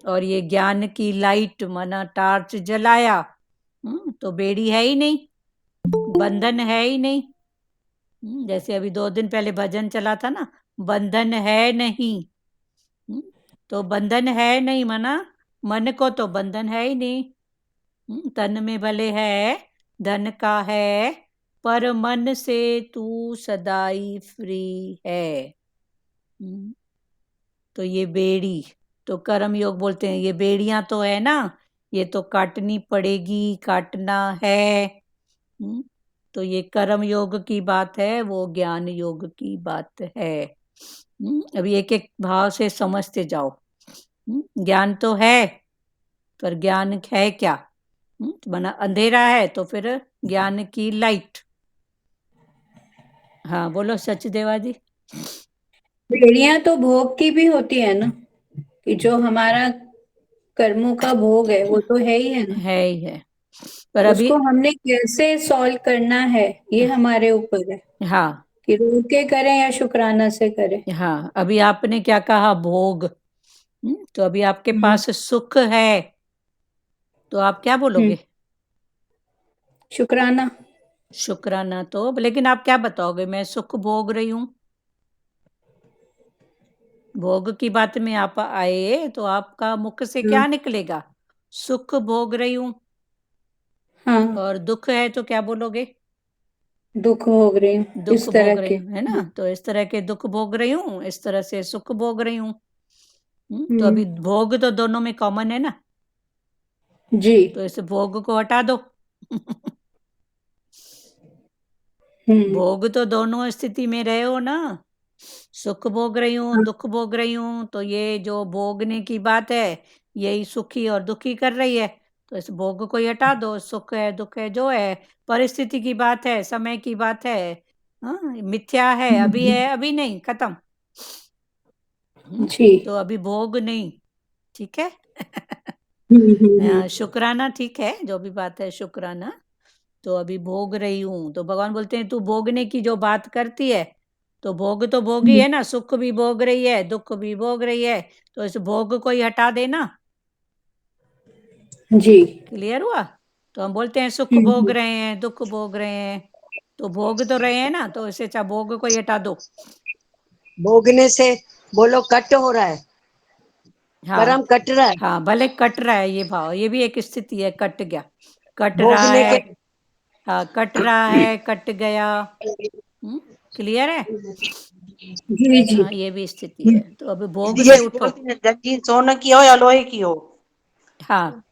Speaker 1: और ये ज्ञान की लाइट माना टार्च जलाया, तो बेड़ी है ही नहीं, बंधन है ही नहीं। जैसे अभी 2 दिन पहले भजन चला था ना, बंधन है नहीं। तो बंधन है नहीं माना मन को तो बंधन है ही नहीं। तन में भले है, धन का है, पर मन से तू सदाई फ्री है। तो ये बेड़ी, तो कर्म योग बोलते हैं ये बेड़ियां तो है ना, ये तो काटनी पड़ेगी, काटना है। तो ये कर्म योग की बात है, वो ज्ञान योग की बात है। अभी एक एक भाव से समझते जाओ। ज्ञान तो है, पर ज्ञान है क्या? माना अंधेरा है तो फिर ज्ञान की लाइट। हाँ बोलो सचदेवा जी।
Speaker 6: बेड़ियां तो भोग की भी होती है ना, कि जो हमारा कर्मों का भोग है वो तो है ही है ना,
Speaker 1: है ही है। पर अभी
Speaker 6: उसको हमने कैसे सॉल्व करना है ये हमारे ऊपर है,
Speaker 1: हाँ
Speaker 6: कि रोक के करें या शुक्राना से करें।
Speaker 1: हाँ, अभी आपने क्या कहा, भोग। तो अभी आपके पास सुख है, तो आप क्या बोलोगे?
Speaker 6: शुक्राना।
Speaker 1: शुक्राना। तो लेकिन आप क्या बताओगे, मैं सुख भोग रही हूँ? भोग की बात में आप आए तो आपका मुख से क्या निकलेगा? सुख भोग रही हूँ।
Speaker 6: हाँ,
Speaker 1: और दुख है तो क्या बोलोगे?
Speaker 6: दुख भोग रही हूँ,
Speaker 1: दुख
Speaker 6: इस तरह
Speaker 1: भोग रही
Speaker 6: के।
Speaker 1: हूँ, है ना? तो इस तरह के दुख भोग रही हूँ, इस तरह से सुख भोग रही हूँ। तो अभी भोग तो दोनों में कॉमन है ना,
Speaker 6: जी।
Speaker 1: तो इस भोग को हटा दो।
Speaker 6: हम्म।
Speaker 1: भोग तो दोनों स्थिति में रहे हो ना, सुख भोग रही हूँ, दुख भोग रही हूँ, तो ये जो भोगने की बात है यही सुखी और दुखी कर रही है। तो इस भोग को ही हटा दो, सुख है दुख है जो है परिस्थिति की बात है, समय की बात है, हाँ, मिथ्या है, अभी नहीं, खत्म।
Speaker 6: जी।
Speaker 1: तो अभी भोग नहीं, ठीक है।
Speaker 6: हम्म।
Speaker 1: शुक्राना ठीक है, जो भी बात है शुक्राना। तो अभी भोग रही हूँ, तो भगवान बोलते हैं तू भोगने की जो बात करती है, तो भोग तो भोगी है ना, सुख भी भोग रही है, दुख भी भोग रही है, तो इस भोग को ही हटा देना।
Speaker 6: जी।
Speaker 1: क्लियर हुआ? तो हम बोलते हैं सुख भोग रहे हैं, दुख भोग रहे हैं, तो भोग तो रहे हैं ना, तो इसे अच्छा भोग को ही हटा दो।
Speaker 8: भोगने से बोलो कट हो रहा है,
Speaker 1: हाँ
Speaker 8: कर्म कट रहा है।
Speaker 1: हाँ, भले कट रहा है ये भाव, ये भी एक स्थिति है, कट गया, कट रहा
Speaker 8: भोगने
Speaker 1: है।
Speaker 8: के
Speaker 1: हाँ, कट रहा है, कट गया। क्लियर है?
Speaker 6: जी। जी।
Speaker 1: हाँ, ये भी स्थिति है। तो अब भोग
Speaker 3: दीदी
Speaker 1: से
Speaker 3: ऐसे
Speaker 1: उठो।
Speaker 3: बोलती है, जंजीर सोने की हो या लोहे की हो,
Speaker 1: हाँ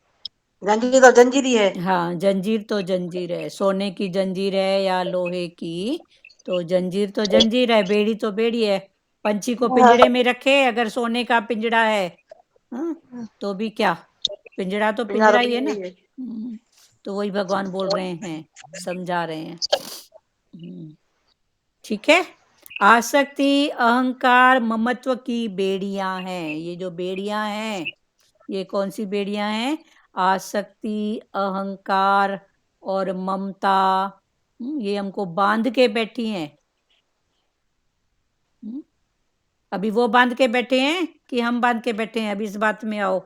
Speaker 3: जंजीर तो जंजीर ही है।
Speaker 1: हाँ, जंजीर तो जंजीर है, सोने की जंजीर है या लोहे की, तो जंजीर तो जंजीर है, बेड़ी तो बेड़ी है। पंछी को पिंजड़े में रखे, अगर सोने का पिंजड़ा है, तो भी क्या, पिंजड़ा तो
Speaker 3: पिंजरा तो
Speaker 1: पिंजड़ा ही है
Speaker 3: पिंजरा
Speaker 1: ना।
Speaker 3: ही है।
Speaker 1: तो वही भगवान बोल रहे हैं, समझा रहे हैं। ठीक है। आसक्ति, अहंकार, ममत्व की बेड़ियां हैं। ये जो बेड़ियां हैं, ये कौन सी बेड़ियां हैं? आसक्ति, अहंकार और ममता, ये हमको बांध के बैठी हैं। अभी वो बांध के बैठे हैं कि हम बांध के बैठे हैं? अभी इस बात में आओ,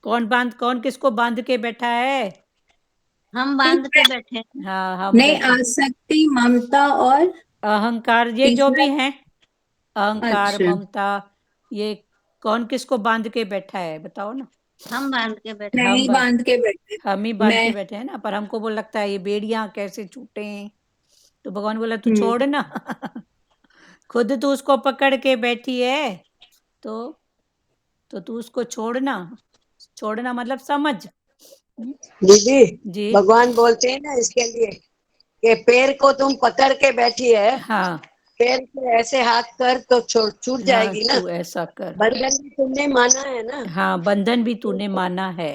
Speaker 1: कौन किसको बांध के बैठा है?
Speaker 4: हम बांध के बैठे हैं।
Speaker 1: हाँ, हम
Speaker 6: नहीं,
Speaker 1: बैठे।
Speaker 6: आसक्ति, ममता और
Speaker 1: अहंकार, ये जो
Speaker 6: तीसरा।
Speaker 1: भी हैं, अहंकार,
Speaker 6: अच्छा,
Speaker 1: ममता, ये कौन किसको बांध के बैठा है, बताओ ना।
Speaker 4: हम बांध के बैठे हैं।
Speaker 6: नहीं बांध के बैठे।
Speaker 1: हम ही बांध के
Speaker 6: मैं।
Speaker 1: बैठे हैं ना, पर हमको वो लगता है ये बेड़ियां कैसे छूटे। तो भगवान बोला तू छोड़ ना। खुद तू उसको पकड़ के बैठी है, तो तू उसको छोड़ना मतलब समझ।
Speaker 8: दीदी
Speaker 1: जी
Speaker 8: भगवान बोलते हैं ना इसके लिए कि पैर को तुम पकड़ के बैठी है,
Speaker 1: हाँ
Speaker 8: पैर को ऐसे हाथ कर तो छूट
Speaker 1: हाँ,
Speaker 8: जाएगी ना।
Speaker 1: तू ऐसा कर।
Speaker 8: बंधन भी तुमने माना है ना,
Speaker 1: हाँ, बंधन भी तूने माना है।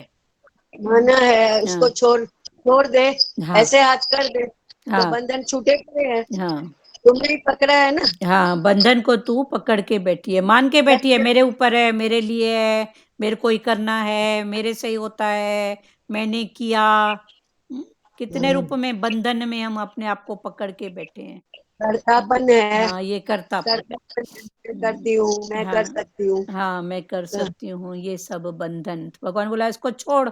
Speaker 8: माना है, उसको छोड़ दे,
Speaker 1: हाँ
Speaker 8: ऐसे हाथ कर दे तो
Speaker 1: हाँ
Speaker 8: बंधन छूटे पड़े हैं।
Speaker 1: हाँ
Speaker 8: तुमने ही पकड़ा है ना।
Speaker 1: हाँ, बंधन को तू पकड़ के बैठी है, मान के बैठी है, मेरे ऊपर है, मेरे लिए है, मेरे को ही करना है, मेरे से ही होता है, मैंने किया। कितने रूप में बंधन में हम अपने आप को पकड़ के बैठे हैं।
Speaker 8: कर्तापन है,
Speaker 1: हाँ, ये कर्तापन।
Speaker 8: मैं करती हूँ, मैं कर
Speaker 1: हाँ
Speaker 8: सकती हूँ।
Speaker 1: हाँ, मैं कर सकती हूँ, ये सब बंधन। तो भगवान बोला इसको छोड़,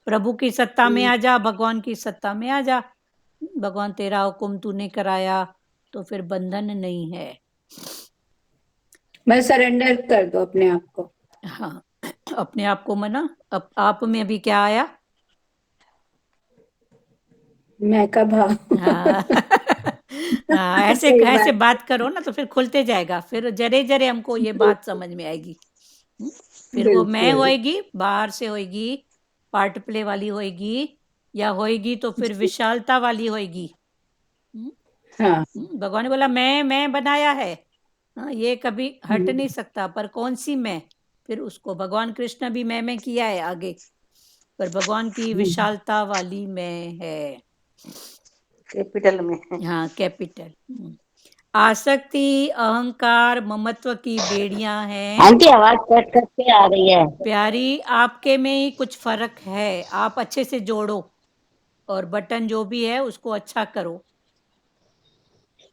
Speaker 1: प्रभु की सत्ता में आ जा, भगवान की सत्ता में आ जा। भगवान तेरा हुक्म तूने कराया, तो फिर बंधन नहीं है।
Speaker 6: मैं सरेंडर कर दो अपने आप को।
Speaker 1: हाँ, अपने आप को मना। अब आप में अभी क्या आया?
Speaker 6: मैं का भाव।
Speaker 1: हाँ हाँ, ऐसे
Speaker 6: सही
Speaker 1: ऐसे
Speaker 6: बात।
Speaker 1: बात करो ना, तो फिर खुलते जाएगा, फिर जरे जरे हमको ये बात समझ में आएगी। फिर वो मैं
Speaker 6: बिल्कुल।
Speaker 1: होएगी, बाहर से होएगी, पार्ट प्ले वाली होएगी, या होएगी तो फिर विशालता वाली होएगी।
Speaker 6: हाँ।
Speaker 1: भगवान ने बोला मैं बनाया है, हाँ, ये कभी हट नहीं सकता, पर कौन सी मैं? फिर उसको भगवान कृष्ण भी मैं किया है आगे, पर भगवान की विशालता वाली मैं है।
Speaker 3: कैपिटल में।
Speaker 1: हाँ, कैपिटल। आसक्ति, अहंकार, ममत्व की बेड़ियां हैं।
Speaker 2: आंटी आवाज कट कट के आ रही है।
Speaker 1: प्यारी, आपके में ही कुछ फर्क है, आप अच्छे से जोड़ो और बटन जो भी है उसको अच्छा करो।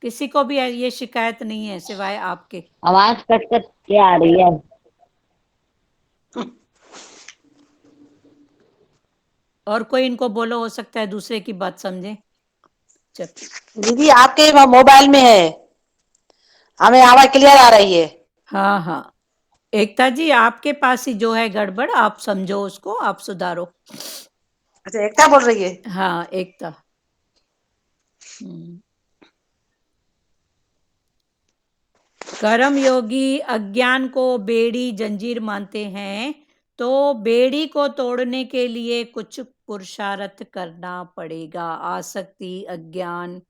Speaker 1: किसी को भी ये शिकायत नहीं है सिवाय आपके।
Speaker 2: आवाज कट कट के आ रही है।
Speaker 1: और कोई इनको बोलो, हो सकता है दूसरे की बात समझे। चल,
Speaker 3: दीदी आपके मोबाइल में है, हमें आवाज क्लियर आ रही है।
Speaker 1: हाँ हाँ, एकता जी आपके पास ही जो है गड़बड़, आप समझो उसको, आप सुधारो।
Speaker 3: अच्छा, एकता बोल रही है।
Speaker 1: हाँ एकता। कर्म योगी अज्ञान को बेड़ी जंजीर मानते हैं, तो बेड़ी को तोड़ने के लिए कुछ पुरुषार्थ करना पड़ेगा। आसक्ति, अज्ञान,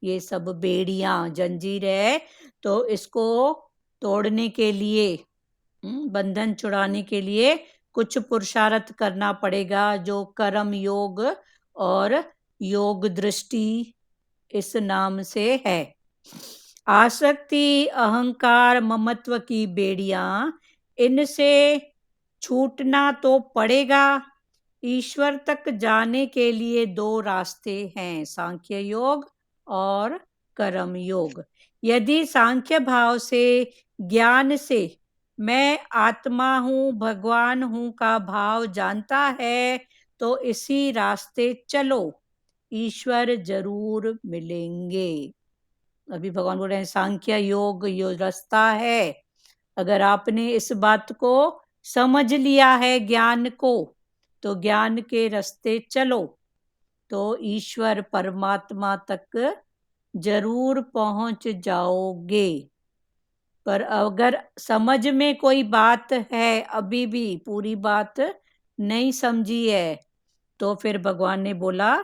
Speaker 1: ये सब बेड़ियां, जंजीर है, तो इसको तोड़ने के लिए, बंधन छुड़ाने के लिए कुछ पुरुषार्थ करना पड़ेगा, जो कर्म योग और योग दृष्टि इस नाम से है। आसक्ति, अहंकार, ममत्व की बेड़ियां, इनसे छूटना तो पड़ेगा। ईश्वर तक जाने के लिए दो रास्ते हैं, सांख्य योग और कर्म योग। यदि सांख्य भाव से, ज्ञान से मैं आत्मा हूं, भगवान हूं का भाव जानता है, तो इसी रास्ते चलो, ईश्वर जरूर मिलेंगे। अभी भगवान बोल रहे हैं सांख्य योग यो रास्ता है। अगर आपने इस बात को समझ लिया है, ज्ञान को, तो ज्ञान के रास्ते चलो, तो ईश्वर परमात्मा तक जरूर पहुंच जाओगे। पर अगर समझ में कोई बात है, अभी भी पूरी बात नहीं समझी है, तो फिर भगवान ने बोला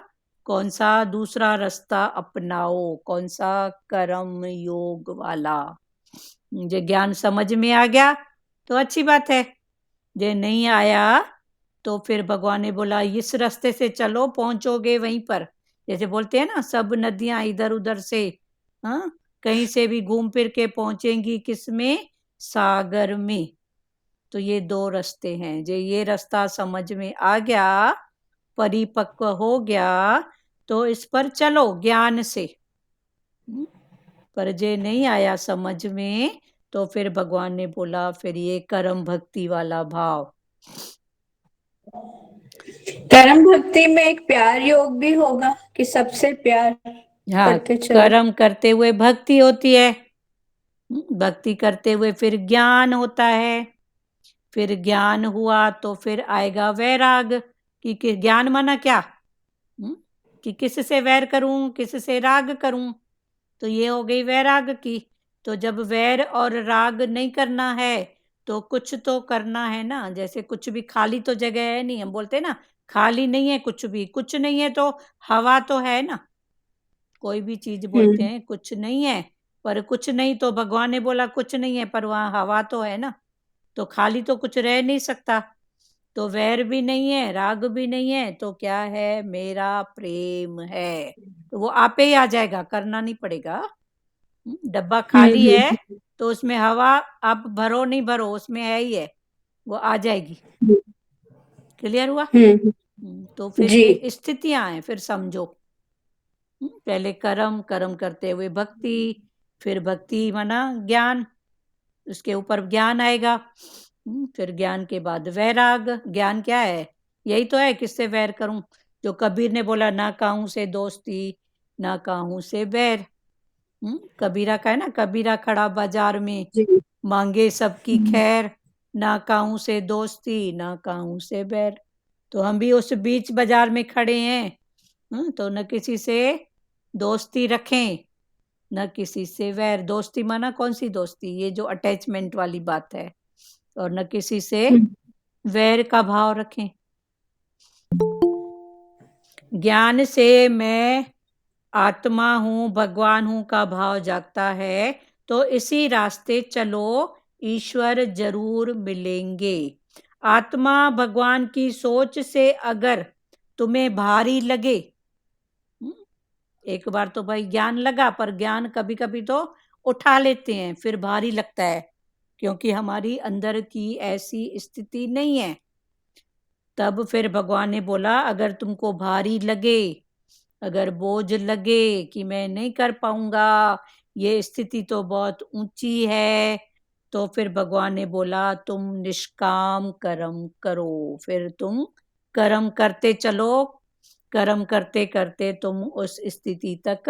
Speaker 1: कौन सा दूसरा रास्ता अपनाओ, कौन सा कर्म योग वाला। जो ज्ञान समझ में आ गया तो अच्छी बात है, जो नहीं आया तो फिर भगवान ने बोला इस रास्ते से चलो, पहुंचोगे वहीं पर। जैसे बोलते हैं ना, सब नदियां इधर उधर से, हाँ, कहीं से भी घूम फिर के पहुंचेंगी किसमें, सागर में। तो ये दो रास्ते हैं, जो ये रास्ता समझ में आ गया, परिपक्व हो गया, तो इस पर चलो ज्ञान से। पर जे नहीं आया समझ में, तो फिर भगवान ने बोला फिर ये कर्म भक्ति वाला भाव।
Speaker 6: कर्म भक्ति में एक प्यार योग भी होगा कि सबसे प्यार
Speaker 1: हाँ,
Speaker 6: करते चलो।
Speaker 1: कर्म करते हुए भक्ति होती है, भक्ति करते हुए फिर ज्ञान होता है, फिर ज्ञान हुआ तो फिर आएगा वैराग, कि ज्ञान माना क्या, कि किससे वैर करूं, किससे राग करूं, तो ये हो गई वैराग की। तो जब वैर और राग नहीं करना है, तो कुछ तो करना है ना। जैसे कुछ भी खाली तो जगह है नहीं, हम बोलते हैं ना खाली नहीं है कुछ भी, कुछ नहीं है तो हवा तो है ना। कोई भी चीज बोलते हैं कुछ नहीं है, पर कुछ नहीं तो भगवान ने बोला कुछ नहीं है, पर वहां हवा तो है ना, तो खाली तो कुछ रह नहीं सकता। तो वैर भी नहीं है, राग भी नहीं है, तो क्या है, मेरा प्रेम है, तो वो आपे ही आ जाएगा, करना नहीं पड़ेगा। डब्बा खाली है तो उसमें हवा आप भरो नहीं भरो, उसमें है ही है, वो आ जाएगी। क्लियर हुआ? तो फिर
Speaker 6: जी।
Speaker 1: ये स्थितियां हैं, फिर समझो। पहले कर्म, कर्म करते हुए भक्ति, फिर भक्ति माना ज्ञान, उसके ऊपर ज्ञान आएगा, फिर ज्ञान के बाद वैराग। ज्ञान क्या है, यही तो है, किससे वैर करूं। जो कबीर ने बोला ना काहू से दोस्ती, ना काहू से बैर। कबीरा का है ना, कबीरा खड़ा बाजार में, मांगे सबकी खैर, ना काहू से दोस्ती, ना काहू से बैर। तो हम भी उस बीच बाजार में खड़े हैं, तो न किसी से दोस्ती रखें, न किसी से वैर। दोस्ती माना कौन सी दोस्ती, ये जो अटैचमेंट वाली बात है, और न किसी से वैर का भाव रखें। ज्ञान से मैं आत्मा हूं, भगवान हूं का भाव जागता है, तो इसी रास्ते चलो, ईश्वर जरूर मिलेंगे। आत्मा भगवान की सोच से अगर तुम्हें भारी लगे, एक बार तो भाई ज्ञान लगा, पर ज्ञान कभी कभी तो उठा लेते हैं, फिर भारी लगता है, क्योंकि हमारी अंदर की ऐसी स्थिति नहीं है। तब फिर भगवान ने बोला, अगर तुमको भारी लगे, अगर बोझ लगे कि मैं नहीं कर पाऊंगा, ये स्थिति तो बहुत ऊंची है, तो फिर भगवान ने बोला तुम निष्काम कर्म करो। फिर तुम कर्म करते चलो, कर्म करते करते तुम उस स्थिति तक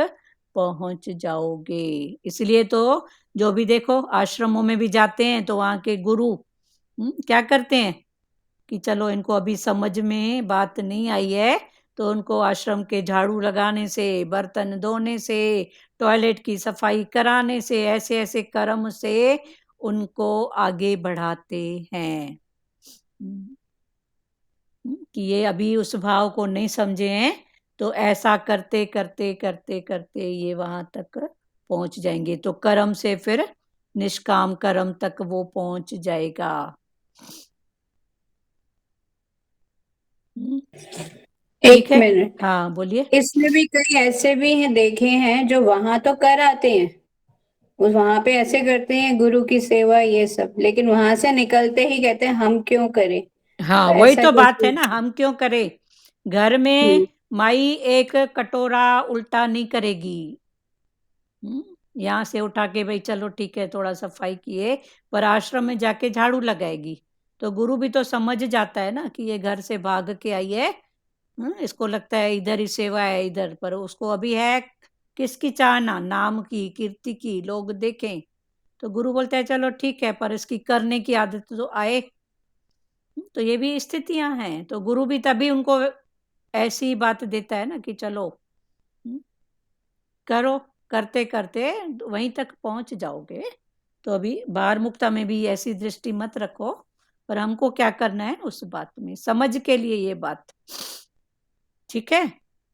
Speaker 1: पहुंच जाओगे। इसलिए तो जो भी देखो आश्रमों में भी जाते हैं तो वहां के गुरु क्या करते हैं कि चलो इनको अभी समझ में बात नहीं आई है, तो उनको आश्रम के झाड़ू लगाने से, बर्तन धोने से, टॉयलेट की सफाई कराने से, ऐसे ऐसे कर्म से उनको आगे बढ़ाते हैं। कि ये अभी उस भाव को नहीं समझे हैं, तो ऐसा करते करते करते करते ये वहां तक पहुंच जाएंगे। तो कर्म से फिर निष्काम कर्म तक वो पहुंच जाएगा।
Speaker 6: एक
Speaker 1: ठीक है,
Speaker 6: मिनट,
Speaker 1: हाँ बोलिए।
Speaker 6: इसमें भी कई ऐसे भी हैं, देखे हैं, जो वहां तो कर आते हैं, उस वहां पे ऐसे करते हैं गुरु की सेवा ये सब, लेकिन वहां से निकलते ही कहते हैं हम क्यों करें।
Speaker 1: हाँ
Speaker 6: तो
Speaker 1: वही
Speaker 6: ऐसा
Speaker 1: तो
Speaker 6: कुछ
Speaker 1: बात है
Speaker 6: भी-
Speaker 1: ना, हम क्यों करें। घर में माई एक कटोरा उल्टा नहीं करेगी। यहाँ से उठा के भाई चलो ठीक है थोड़ा सफाई किए, पर आश्रम में जाके झाड़ू लगाएगी। तो गुरु भी तो समझ जाता है ना कि ये घर से भाग के आई है, इसको लगता है इधर ही सेवा है इधर, पर उसको अभी है किसकी चाहना, नाम की, कीर्ति की, लोग देखें। तो गुरु बोलते हैं चलो ठीक है, पर इसकी करने की आदत तो आए। तो ये भी स्थितियां हैं, तो गुरु भी तभी उनको ऐसी बात देता है ना कि चलो करो, करते करते वहीं तक पहुंच जाओगे। तो अभी बाहर मुक्ता में भी ऐसी दृष्टि मत रखो, पर हमको क्या करना है उस बात में समझ के लिए ये बात, ठीक है।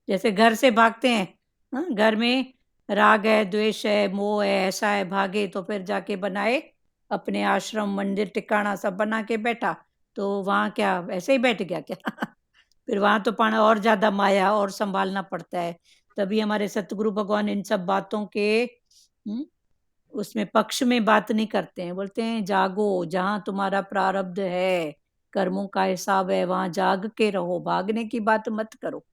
Speaker 1: जैसे घर से भागते हैं, घर में राग है, द्वेष है, मोह है, ऐसा है, भागे, तो फिर जाके बनाए अपने आश्रम, मंदिर, टिकाणा सब बना के बैठा, तो वहां क्या ऐसे ही बैठ गया क्या? फिर वहां तो पाना और ज्यादा माया और संभालना पड़ता है। तभी हमारे सतगुरु भगवान इन सब बातों के उसमें पक्ष में बात नहीं करते हैं, बोलते हैं जागो, जहां तुम्हारा प्रारब्ध है, कर्मों का हिसाब है, वहां जाग के रहो, भागने की बात मत करो।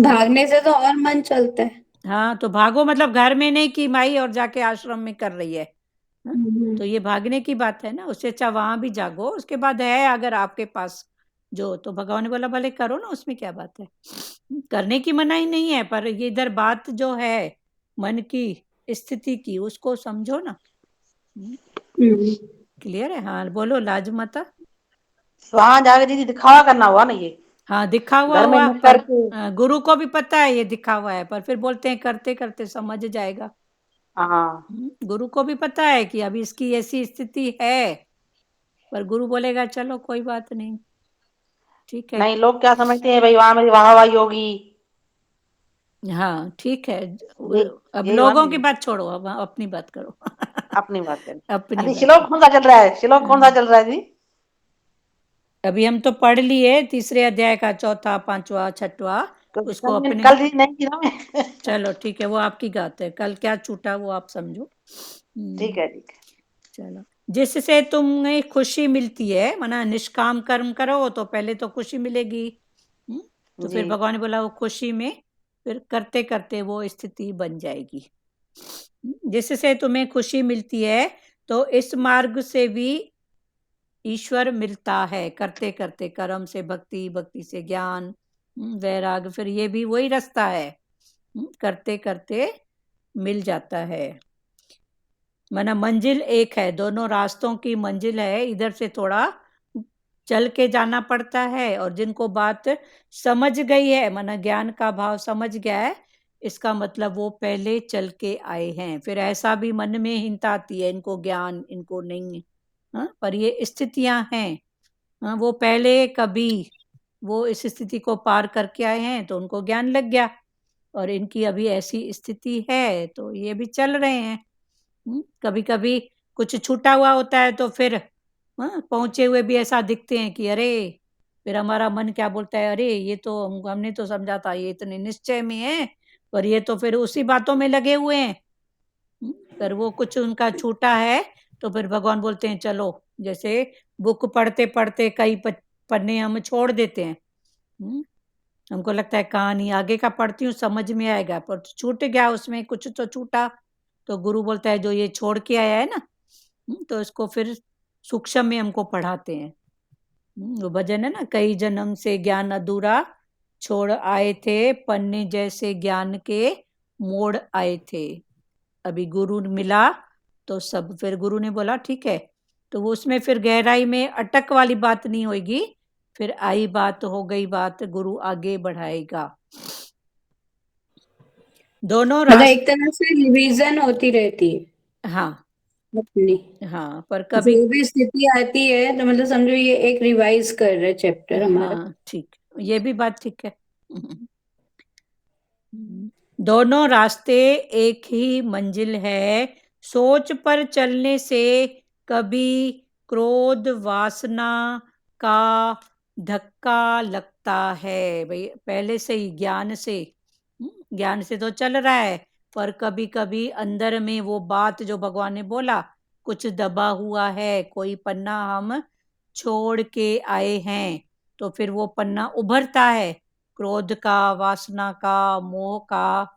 Speaker 6: भागने से तो और मन चलता है।
Speaker 1: हाँ तो भागो मतलब घर में नहीं कि माई और जाके आश्रम में कर रही है, तो ये भागने की बात है ना। उससे अच्छा वहां भी जागो, उसके बाद है अगर आपके पास जो, तो भगवान ने बोला भले करो ना, उसमें क्या बात है, करने की मनाही नहीं है, पर ये इधर बात जो है मन की स्थिति की, उसको समझो ना। क्लियर है? हाँ बोलो लाज माता।
Speaker 3: वहां जाके दीदी दिखावा करना हुआ ना ये,
Speaker 1: हाँ दिखा हुआ
Speaker 3: घर में
Speaker 1: हुआ,
Speaker 3: मुँह
Speaker 1: पर
Speaker 3: करके।
Speaker 1: गुरु को भी पता है ये दिखा हुआ है, पर फिर बोलते हैं करते करते समझ जाएगा।
Speaker 3: हाँ
Speaker 1: गुरु को भी पता है कि अभी इसकी ऐसी स्थिति है, पर गुरु बोलेगा चलो कोई बात नहीं, ठीक है।
Speaker 3: नहीं, लोग क्या समझते हैं भाई वहां मेरी वाहवाही होगी।
Speaker 1: हाँ ठीक है,
Speaker 3: ये
Speaker 1: अब
Speaker 3: यही हुआ ना
Speaker 1: लोगों की
Speaker 3: दीदी,
Speaker 1: बात छोड़ो, अब अपनी बात करो।
Speaker 3: अपनी बात करें।
Speaker 1: अपनी
Speaker 3: अभी
Speaker 1: बात
Speaker 3: श्लोक कौन सा चल रहा है, श्लोक कौन सा
Speaker 1: हाँ।
Speaker 3: चल रहा है दीदी?
Speaker 1: अभी हम तो पढ़ लिए तीसरे अध्याय का चौथा, पांचवा, छठवा, उसको अपने
Speaker 3: कल दीदी नहीं की ना मैं।
Speaker 1: चलो ठीक है, वो आपकी बात है, कल क्या छूटा वो आप समझो।
Speaker 3: ठीक है ठीक है।
Speaker 1: चलो, जिससे तुम्हें खुशी मिलती है, माना निष्काम कर्म करो तो पहले तो खुशी मिलेगी, तो फिर
Speaker 3: जी
Speaker 1: भगवान ने बोला वो खुशी में फिर करते करते वो स्थिति बन जाएगी। जिससे तुम्हें खुशी मिलती है, तो इस मार्ग से भी ईश्वर मिलता है, करते करते कर्म से भक्ति, भक्ति से ज्ञान, वैराग, फिर ये भी वही रास्ता है, करते करते मिल जाता है। माना मंजिल एक है, दोनों रास्तों की मंजिल है, इधर से थोड़ा चल के जाना पड़ता है, और जिनको बात समझ गई है, माना ज्ञान का भाव समझ गया है, इसका मतलब वो पहले चल के आए हैं। फिर ऐसा भी मन में हिंता आती है इनको ज्ञान, इनको नहीं, पर ये स्थितियां हैं, वो पहले कभी वो इस स्थिति को पार करके आए हैं, तो उनको ज्ञान लग गया, और इनकी अभी ऐसी स्थिति है, तो ये भी चल रहे हैं। कभी कभी कुछ छूटा हुआ होता है, तो फिर पहुंचे हुए भी ऐसा दिखते हैं कि अरे, फिर हमारा मन क्या बोलता है, अरे ये तो हमने तो समझा था ये इतने निश्चय में है, और ये तो फिर उसी बातों में लगे हुए हैं। पर वो कुछ उनका छूटा है तो फिर भगवान बोलते हैं चलो, जैसे बुक पढ़ते पढ़ते कई पन्ने हम छोड़ देते हैं। हमको लगता है कहानी आगे का पढ़ती हूँ समझ में आएगा, पर छूट गया उसमें कुछ तो छूटा, तो गुरु बोलता है जो ये छोड़ के आया है ना, तो इसको फिर सूक्ष्म में हमको पढ़ाते हैं। वो भजन है ना, कई जन्म से ज्ञान अधूरा छोड़ आए थे, पन्ने जैसे ज्ञान के मोड़ आए थे, अभी गुरु मिला तो सब। फिर गुरु ने बोला ठीक है, तो वो उसमें फिर गहराई में अटक वाली बात नहीं होगी, फिर आई बात हो गई बात, गुरु आगे बढ़ाएगा। दोनों
Speaker 6: मतलब
Speaker 1: रास्ते,
Speaker 6: एक तरह से रिवीजन होती रहती है
Speaker 1: हाँ
Speaker 6: अपनी,
Speaker 1: हाँ, पर कभी
Speaker 6: जो भी स्थिति आती है तो मतलब समझो ये एक रिवाइज कर रहा है चैप्टर हमारा।
Speaker 1: हाँ ठीक, ये भी बात ठीक है। दोनों रास्ते एक ही मंजिल है, सोच पर चलने से कभी क्रोध वासना का धक्का लगता है। भाई पहले से ही ज्ञान से तो चल रहा है, पर कभी कभी अंदर में वो बात जो भगवान ने बोला कुछ दबा हुआ है, कोई पन्ना हम छोड़ के आए हैं, तो फिर वो पन्ना उभरता है, क्रोध का, वासना का, मोह का।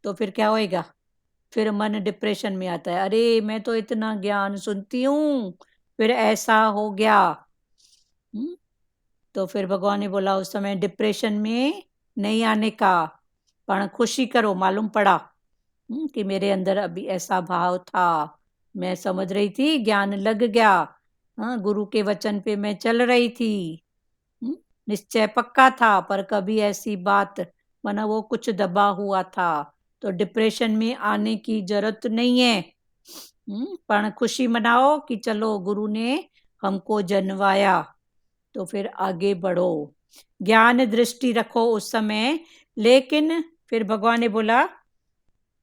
Speaker 1: तो फिर क्या होएगा, फिर मन डिप्रेशन में आता है, अरे मैं तो इतना ज्ञान सुनती हूँ फिर ऐसा हो गया। तो फिर भगवान ने बोला उस समय डिप्रेशन में नहीं आने का, पर खुशी करो, मालूम पड़ा कि मेरे अंदर अभी ऐसा भाव था, मैं समझ रही थी, ज्ञान लग गया, हाँ गुरु के वचन पे मैं चल रही थी, निश्चय पक्का था, पर कभी ऐसी बात माना वो कुछ दबा हुआ था, तो डिप्रेशन में आने की जरूरत नहीं है। पर खुशी मनाओ कि चलो गुरु ने हमको जन्माया, तो फिर आगे बढ़ो, ज्ञान दृष्टि रखो उस समय। लेकिन फिर भगवान ने बोला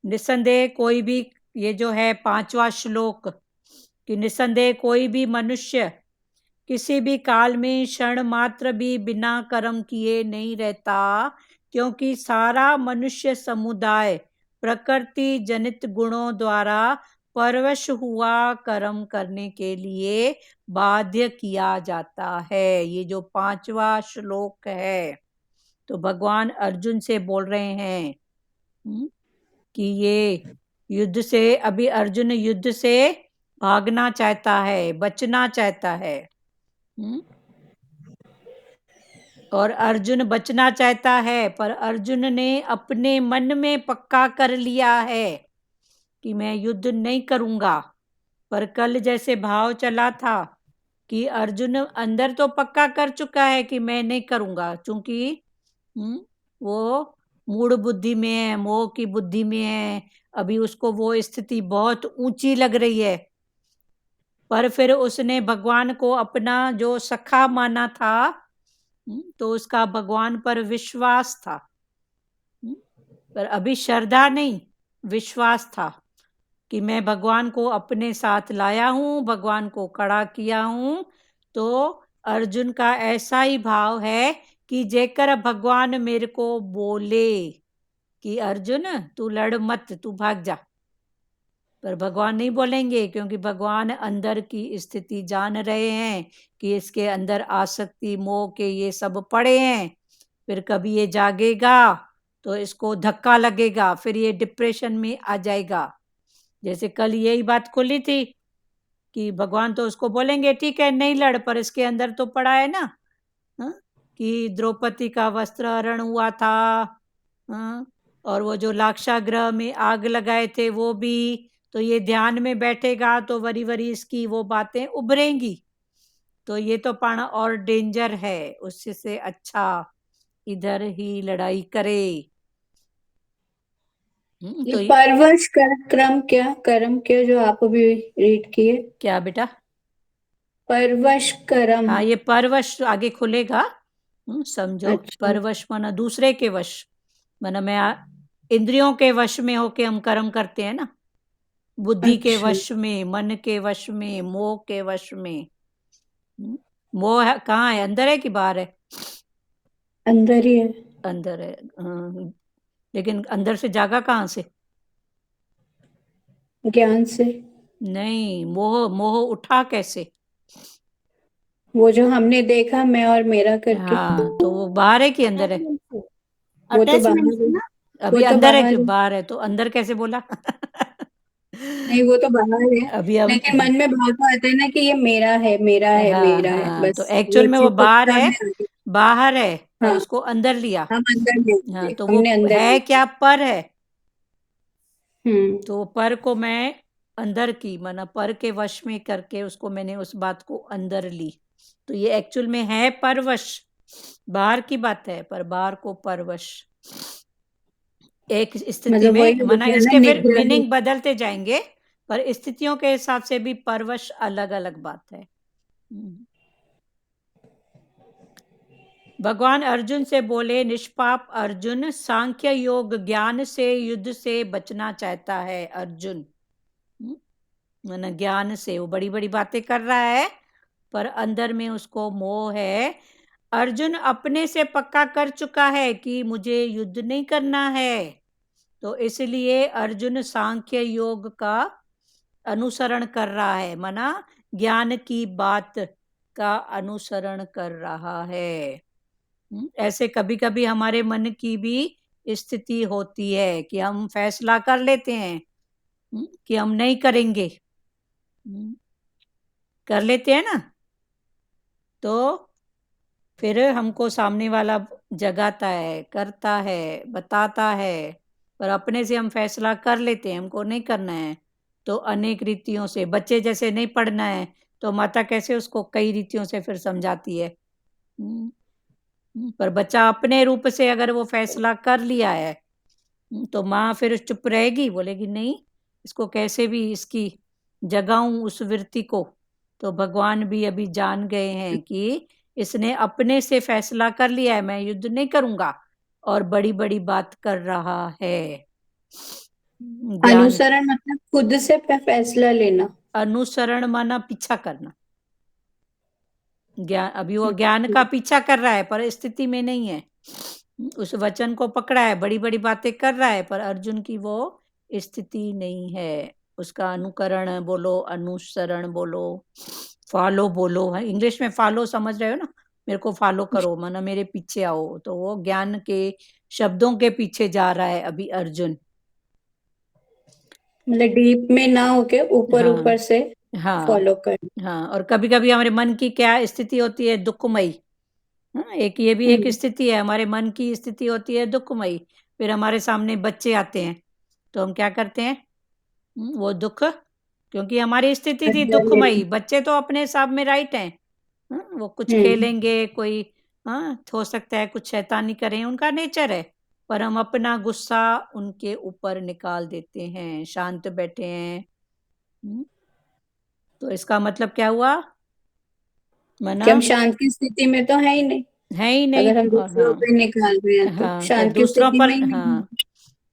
Speaker 1: निसंदेह कोई भी, ये जो है 5वां श्लोक, कि निसंदेह कोई भी मनुष्य किसी भी काल में क्षण मात्र भी बिना कर्म किए नहीं रहता, क्योंकि सारा मनुष्य समुदाय प्रकृति जनित गुणों द्वारा परवश हुआ कर्म करने के लिए बाध्य किया जाता है। ये जो 5वां श्लोक है, तो भगवान अर्जुन से बोल रहे हैं कि ये युद्ध से, अभी अर्जुन युद्ध से भागना चाहता है, बचना चाहता है, और अर्जुन बचना चाहता है, पर अर्जुन ने अपने मन में पक्का कर लिया है कि मैं युद्ध नहीं करूंगा। पर कल जैसे भाव चला था कि अर्जुन अंदर तो पक्का कर चुका है कि मैं नहीं करूंगा, क्योंकि वो मूढ़ बुद्धि में है, मोह की बुद्धि में है, अभी उसको वो स्थिति बहुत ऊंची लग रही है। पर फिर उसने भगवान को अपना जो सखा माना था, तो उसका भगवान पर विश्वास था, पर अभी श्रद्धा नहीं, विश्वास था कि मैं भगवान को अपने साथ लाया हूँ, भगवान को खड़ा किया हूँ। तो अर्जुन का ऐसा ही भाव है कि जेकर भगवान मेरे को बोले कि अर्जुन तू लड़ मत, तू भाग जा, पर भगवान नहीं बोलेंगे, क्योंकि भगवान अंदर की स्थिति जान रहे हैं कि इसके अंदर आसक्ति मोह के ये सब पड़े हैं, फिर कभी ये जागेगा तो इसको धक्का लगेगा, फिर ये डिप्रेशन में आ जाएगा। जैसे कल यही बात खुली थी कि भगवान तो उसको बोलेंगे ठीक है नहीं लड़, पर इसके अंदर तो पड़ा है ना, कि द्रौपदी का वस्त्र हरण हुआ था, और वो जो लाक्षागृह में आग लगाए थे वो भी, तो ये ध्यान में बैठेगा तो वरी वरी इसकी वो बातें उभरेंगी, तो ये तो पाना और डेंजर है, उससे अच्छा इधर ही लड़ाई करे।
Speaker 6: ये
Speaker 1: तो
Speaker 6: परवश कर्म क्या जो आप अभी रीड किए,
Speaker 1: क्या बेटा,
Speaker 6: परवश कर्म।
Speaker 1: हाँ ये परवश आगे खुलेगा, समझो।
Speaker 6: अच्छा।
Speaker 1: परवश माना दूसरे के वश, माना मैं इंद्रियों के वश में होके हम कर्म करते हैं ना, बुद्धि के
Speaker 6: अच्छा।
Speaker 1: वश में, मन के वश में, मोह के वश में। मोह कहाँ है, अंदर है कि बाहर है?
Speaker 6: अंदर ही है।
Speaker 1: अंदर है। लेकिन अंदर से जागा कहाँ से?
Speaker 6: ज्ञान से।
Speaker 1: नहीं, मोह मोह उठा कैसे?
Speaker 6: वो जो हमने देखा मैं और मेरा करके,
Speaker 1: हाँ, तो वो बाहर है कि अंदर है?
Speaker 6: वो तो
Speaker 7: अटैचमेंट
Speaker 6: बाहर
Speaker 7: से
Speaker 6: है।
Speaker 7: ना।
Speaker 1: अभी
Speaker 6: वो तो
Speaker 1: अंदर है
Speaker 6: बाहर
Speaker 1: कि
Speaker 6: है।
Speaker 1: बाहर है? तो अंदर कैसे बोला?
Speaker 6: नहीं, वो तो बाहर है।
Speaker 1: अभी हम
Speaker 6: लेकिन मन में भाव तो आता है ना कि ये मेरा है, मेरा है,
Speaker 1: हाँ
Speaker 6: मेरा है,
Speaker 1: हाँ, तो
Speaker 6: बस
Speaker 1: एक्चुअल
Speaker 6: ये
Speaker 1: में वो
Speaker 6: चीज तो
Speaker 1: बाहर है,
Speaker 6: सामने आ गई।
Speaker 1: बाहर है, पर
Speaker 6: हाँ,
Speaker 1: उसको अंदर लिया।
Speaker 6: हम अंदर ले
Speaker 1: हाँ,
Speaker 6: लिए,
Speaker 1: तो वो
Speaker 6: हमने अंदर
Speaker 1: है
Speaker 6: ले
Speaker 1: क्या? पर है।
Speaker 6: हम्म।
Speaker 1: तो पर को मैं अंदर की, माना पर के वश में करके उसको मैंने उस बात को अंदर ली। तो ये एक्चुअल में है परवश, बाहर की बात है, पर बाहर को परवश। एक स्थिति
Speaker 6: मतलब
Speaker 1: में,
Speaker 6: वही हो
Speaker 1: माना
Speaker 6: गया ना,
Speaker 1: इसके फिर
Speaker 6: निग्रह।
Speaker 1: मीनिंग बदलते जाएंगे, पर स्थितियों के हिसाब से भी परवश अलग अलग बात है। भगवान अर्जुन से बोले, निष्पाप अर्जुन, सांख्य योग ज्ञान से युद्ध से बचना चाहता है अर्जुन। माना ज्ञान से वो बड़ी बड़ी बातें कर रहा है, पर अंदर में उसको मोह है। अर्जुन अपने से पक्का कर चुका है कि मुझे युद्ध नहीं करना है, तो इसलिए अर्जुन सांख्य योग का अनुसरण कर रहा है, माना ज्ञान की बात का अनुसरण कर रहा है। ऐसे कभी कभी हमारे मन की भी स्थिति होती है कि हम फैसला कर लेते हैं कि हम नहीं करेंगे, कर लेते हैं ना, तो फिर हमको सामने वाला जगाता है, करता है, बताता है, पर अपने से हम फैसला कर लेते हैं हमको नहीं करना है, तो अनेक रीतियों से, बच्चे जैसे नहीं पढ़ना है तो माता कैसे उसको कई रीतियों से फिर समझाती है। पर बच्चा अपने रूप से अगर वो फैसला कर लिया है, तो माँ फिर चुप रहेगी, बोलेगी नहीं, इसको कैसे भी इसकी जगाऊं उस वृत्ति को। तो भगवान भी अभी जान गए हैं कि इसने अपने से फैसला कर लिया है, मैं युद्ध नहीं करूंगा, और बड़ी बड़ी बात कर रहा है। ज्ञान,
Speaker 6: अनुसरण मतलब खुद से फैसला लेना।
Speaker 1: अनुसरण माना पीछा करना। ज्ञान, अभी वो ज्ञान का पीछा कर रहा है पर स्थिति में नहीं है, उस वचन को पकड़ा है, बड़ी बड़ी बातें कर रहा है, पर अर्जुन की वो स्थिति नहीं है। उसका अनुकरण बोलो, अनुसरण बोलो, फॉलो बोलो, इंग्लिश में फॉलो समझ रहे हो ना, मेरे को फॉलो करो, माना मेरे पीछे आओ, तो वो ज्ञान के शब्दों के पीछे जा रहा है अभी अर्जुन।
Speaker 6: मतलब डीप में ना होके ऊपर
Speaker 1: हाँ
Speaker 6: ऊपर से
Speaker 1: हाँ
Speaker 6: फॉलो कर।
Speaker 1: हाँ, और कभी कभी हमारे मन की क्या स्थिति होती है? दुखमयी। हाँ, एक ये भी एक स्थिति है, हमारे मन की स्थिति होती है दुखमयी। फिर हमारे सामने बच्चे आते हैं तो हम क्या करते हैं? वो दुख, क्योंकि हमारी स्थिति थी दुखमयी, बच्चे तो अपने हिसाब में राइट हैं, वो कुछ खेलेंगे, कोई हो सकता है कुछ शैतानी करें, उनका नेचर है, पर हम अपना गुस्सा उनके ऊपर निकाल देते हैं, शांत बैठे हैं। तो इसका मतलब क्या हुआ? मना
Speaker 6: कि हम शांत की स्थिति में तो है ही नहीं।
Speaker 1: है ही नहीं,
Speaker 6: अगर हम
Speaker 1: और
Speaker 6: दूसरों पे निकाल रहे हैं तो
Speaker 1: हाँ, तो
Speaker 6: शांत की
Speaker 1: दूसरों
Speaker 6: स्थिति
Speaker 1: पर,
Speaker 6: में ही नहीं
Speaker 1: हाँ,
Speaker 6: है।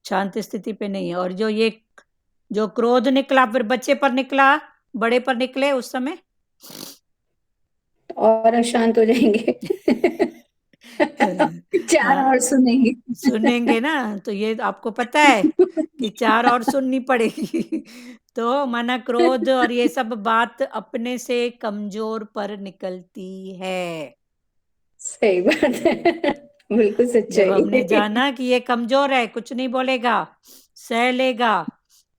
Speaker 1: शांत स्थिति पे नहीं है। और जो ये जो क्रोध निकला, फिर बच्चे पर निकला, बड़े पर निकले उस समय,
Speaker 6: और अशांत हो जाएंगे। चार और सुनेंगे।
Speaker 1: सुनेंगे ना, तो ये आपको पता है कि 4 और सुननी पड़ेगी। तो माना क्रोध और ये सब बात अपने से कमजोर पर निकलती है।
Speaker 6: सही बात है। बिल्कुल
Speaker 1: जब
Speaker 6: सच्चाई।
Speaker 1: हमने जाना कि ये कमजोर है, कुछ नहीं बोलेगा, सह लेगा,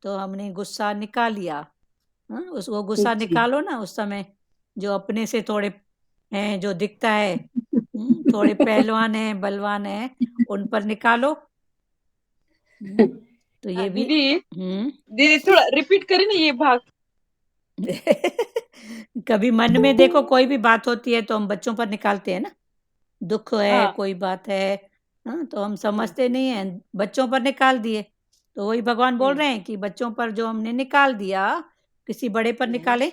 Speaker 1: तो हमने गुस्सा निकाल लिया। उसको गुस्सा
Speaker 6: जी।
Speaker 1: निकालो ना उस समय, जो अपने से थोड़े हैं, जो दिखता है थोड़े पहलवान है, बलवान है, उन पर निकालो। तो ये भी
Speaker 9: दीदी थोड़ा रिपीट करें ना ये भाग।
Speaker 1: कभी मन में देखो कोई भी बात होती है तो हम बच्चों पर निकालते हैं ना, दुख है,
Speaker 9: हाँ।
Speaker 1: कोई बात है, तो हम समझते नहीं हैं, बच्चों पर निकाल दिए। तो वही भगवान बोल रहे हैं कि बच्चों पर जो हमने निकाल दिया, किसी बड़े पर निकाले,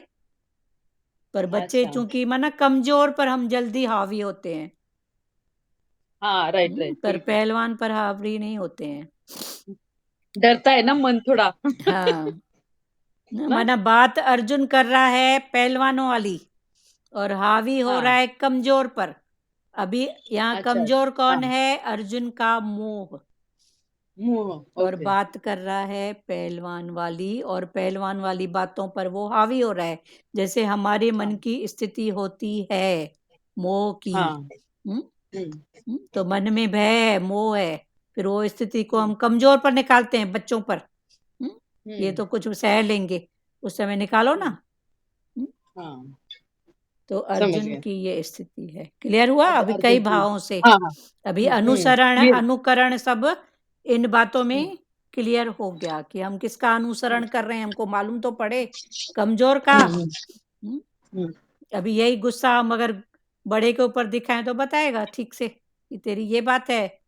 Speaker 1: पर बच्चे
Speaker 9: अच्छा।
Speaker 1: चूंकि माना कमजोर पर हम जल्दी हावी होते हैं,
Speaker 9: हाँ, राइट राइट,
Speaker 1: पर
Speaker 9: बिल्कुल।
Speaker 1: पहलवान पर हावी नहीं होते हैं।
Speaker 9: डरता है ना मन थोड़ा।
Speaker 1: हाँ,
Speaker 9: ना?
Speaker 1: माना बात अर्जुन कर रहा है पहलवानों वाली, और हावी हो
Speaker 9: हाँ।
Speaker 1: रहा है कमजोर पर। अभी यहाँ
Speaker 9: अच्छा
Speaker 1: कमजोर कौन
Speaker 9: हाँ
Speaker 1: है? अर्जुन का मोह।
Speaker 9: मुंह
Speaker 1: और
Speaker 9: ओके
Speaker 1: बात कर रहा है पहलवान वाली, और पहलवान वाली बातों पर वो हावी हो रहा है, जैसे हमारे मन
Speaker 9: हाँ
Speaker 1: की स्थिति होती है मोह की।
Speaker 9: हाँ
Speaker 1: हम्म?
Speaker 9: हम्म
Speaker 1: तो मन में भय है, मोह है, फिर वो स्थिति को हम
Speaker 9: हम्म
Speaker 1: कमजोर पर निकालते हैं, बच्चों पर। ये
Speaker 9: हम्म
Speaker 1: तो कुछ सह लेंगे, उस समय निकालो ना।
Speaker 9: हम्म,
Speaker 1: हम्म?
Speaker 9: हाँ
Speaker 1: तो
Speaker 9: समझ
Speaker 1: अर्जुन
Speaker 9: गए
Speaker 1: की ये स्थिति है। क्लियर हुआ?
Speaker 9: अब
Speaker 1: अभी कई
Speaker 9: अर्जुन की
Speaker 1: भावों से,
Speaker 9: हाँ हाँ
Speaker 1: अभी
Speaker 9: क्लियर
Speaker 1: अनुकरण सब इन बातों में क्लियर हो गया कि हम किसका अनुसरण कर रहे हैं, हमको मालूम तो पड़े, कमजोर का। हम्म?
Speaker 9: हम्म
Speaker 1: अभी यही गुस्सा हम अगर बड़े के ऊपर दिखाएं तो बताएगा ठीक से कि तेरी ये बात है।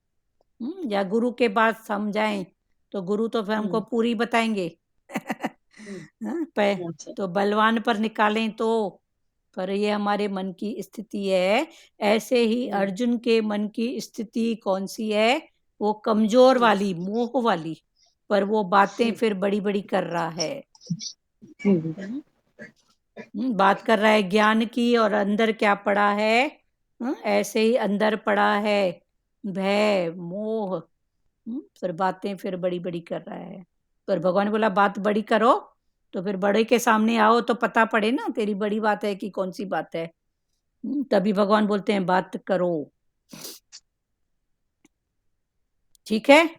Speaker 1: या गुरु के बात समझाएं तो गुरु तो फिर हमको पूरी बताएंगे। हाँ,
Speaker 9: अच्छा
Speaker 1: तो बलवान पर निकालें तो, पर ये हमारे मन की स्थिति है। ऐसे ही अर्जुन के मन की स्थिति कौन सी है? वो कमजोर वाली, मोह वाली, पर वो बातें फिर बड़ी बड़ी कर रहा है। बात कर रहा है ज्ञान की, और अंदर क्या पड़ा है? ऐसे ही अंदर पड़ा है भय, मोह। फिर बातें फिर बड़ी बड़ी कर रहा है। पर भगवान ने बोला बात बड़ी करो तो फिर बड़े के सामने आओ तो पता पड़े ना तेरी बड़ी बात है कि कौन सी बात है। तभी भगवान बोलते हैं बात करो। ठीक है।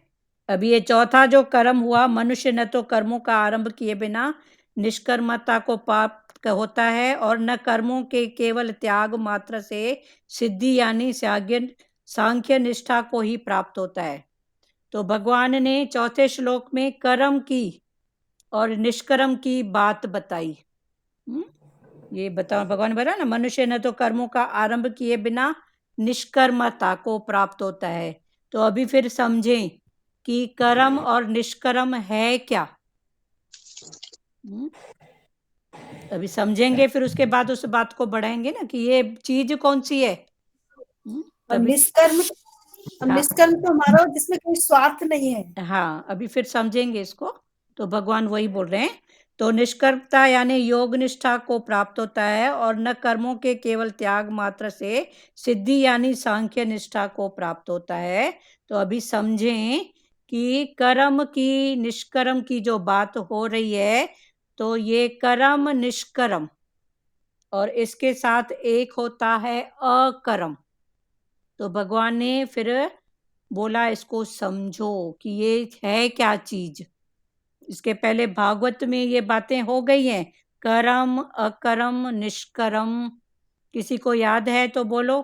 Speaker 1: अभी ये चौथा जो कर्म हुआ, मनुष्य न तो कर्मों का आरंभ किए बिना निष्कर्मता को प्राप्त होता है, और न कर्मों के केवल त्याग मात्र से सिद्धि यानी सांख्य निष्ठा को ही प्राप्त होता है। तो भगवान ने चौथे श्लोक में कर्म की और निष्कर्म की बात बताई। ये बताओ, भगवान बोला ना मनुष्य न तो कर्मों का आरंभ किए बिना निष्कर्मता को प्राप्त होता है। तो अभी फिर समझें कि कर्म और निष्कर्म है क्या। अभी समझेंगे, फिर उसके बाद उस बात को बढ़ाएंगे ना कि ये चीज कौन सी है।
Speaker 7: और
Speaker 1: तभी
Speaker 7: निष्कर्म,
Speaker 1: हाँ,
Speaker 7: निष्कर्म तो हमारा हो जिसमें कोई स्वार्थ नहीं है।
Speaker 1: हाँ, अभी फिर समझेंगे इसको। तो भगवान वही बोल रहे हैं। तो निष्कर्मता यानी योग निष्ठा को प्राप्त होता है, और न कर्मों के केवल त्याग मात्र से सिद्धि यानी सांख्य निष्ठा को प्राप्त होता है। तो अभी समझें कि कर्म की निष्कर्म की जो बात हो रही है, तो ये कर्म निष्कर्म, और इसके साथ एक होता है अकर्म। तो भगवान ने फिर बोला इसको समझो कि ये है क्या चीज। इसके पहले भागवत में ये बातें हो गई हैं, कर्म, अकर्म, निष्कर्म। किसी को याद है तो बोलो।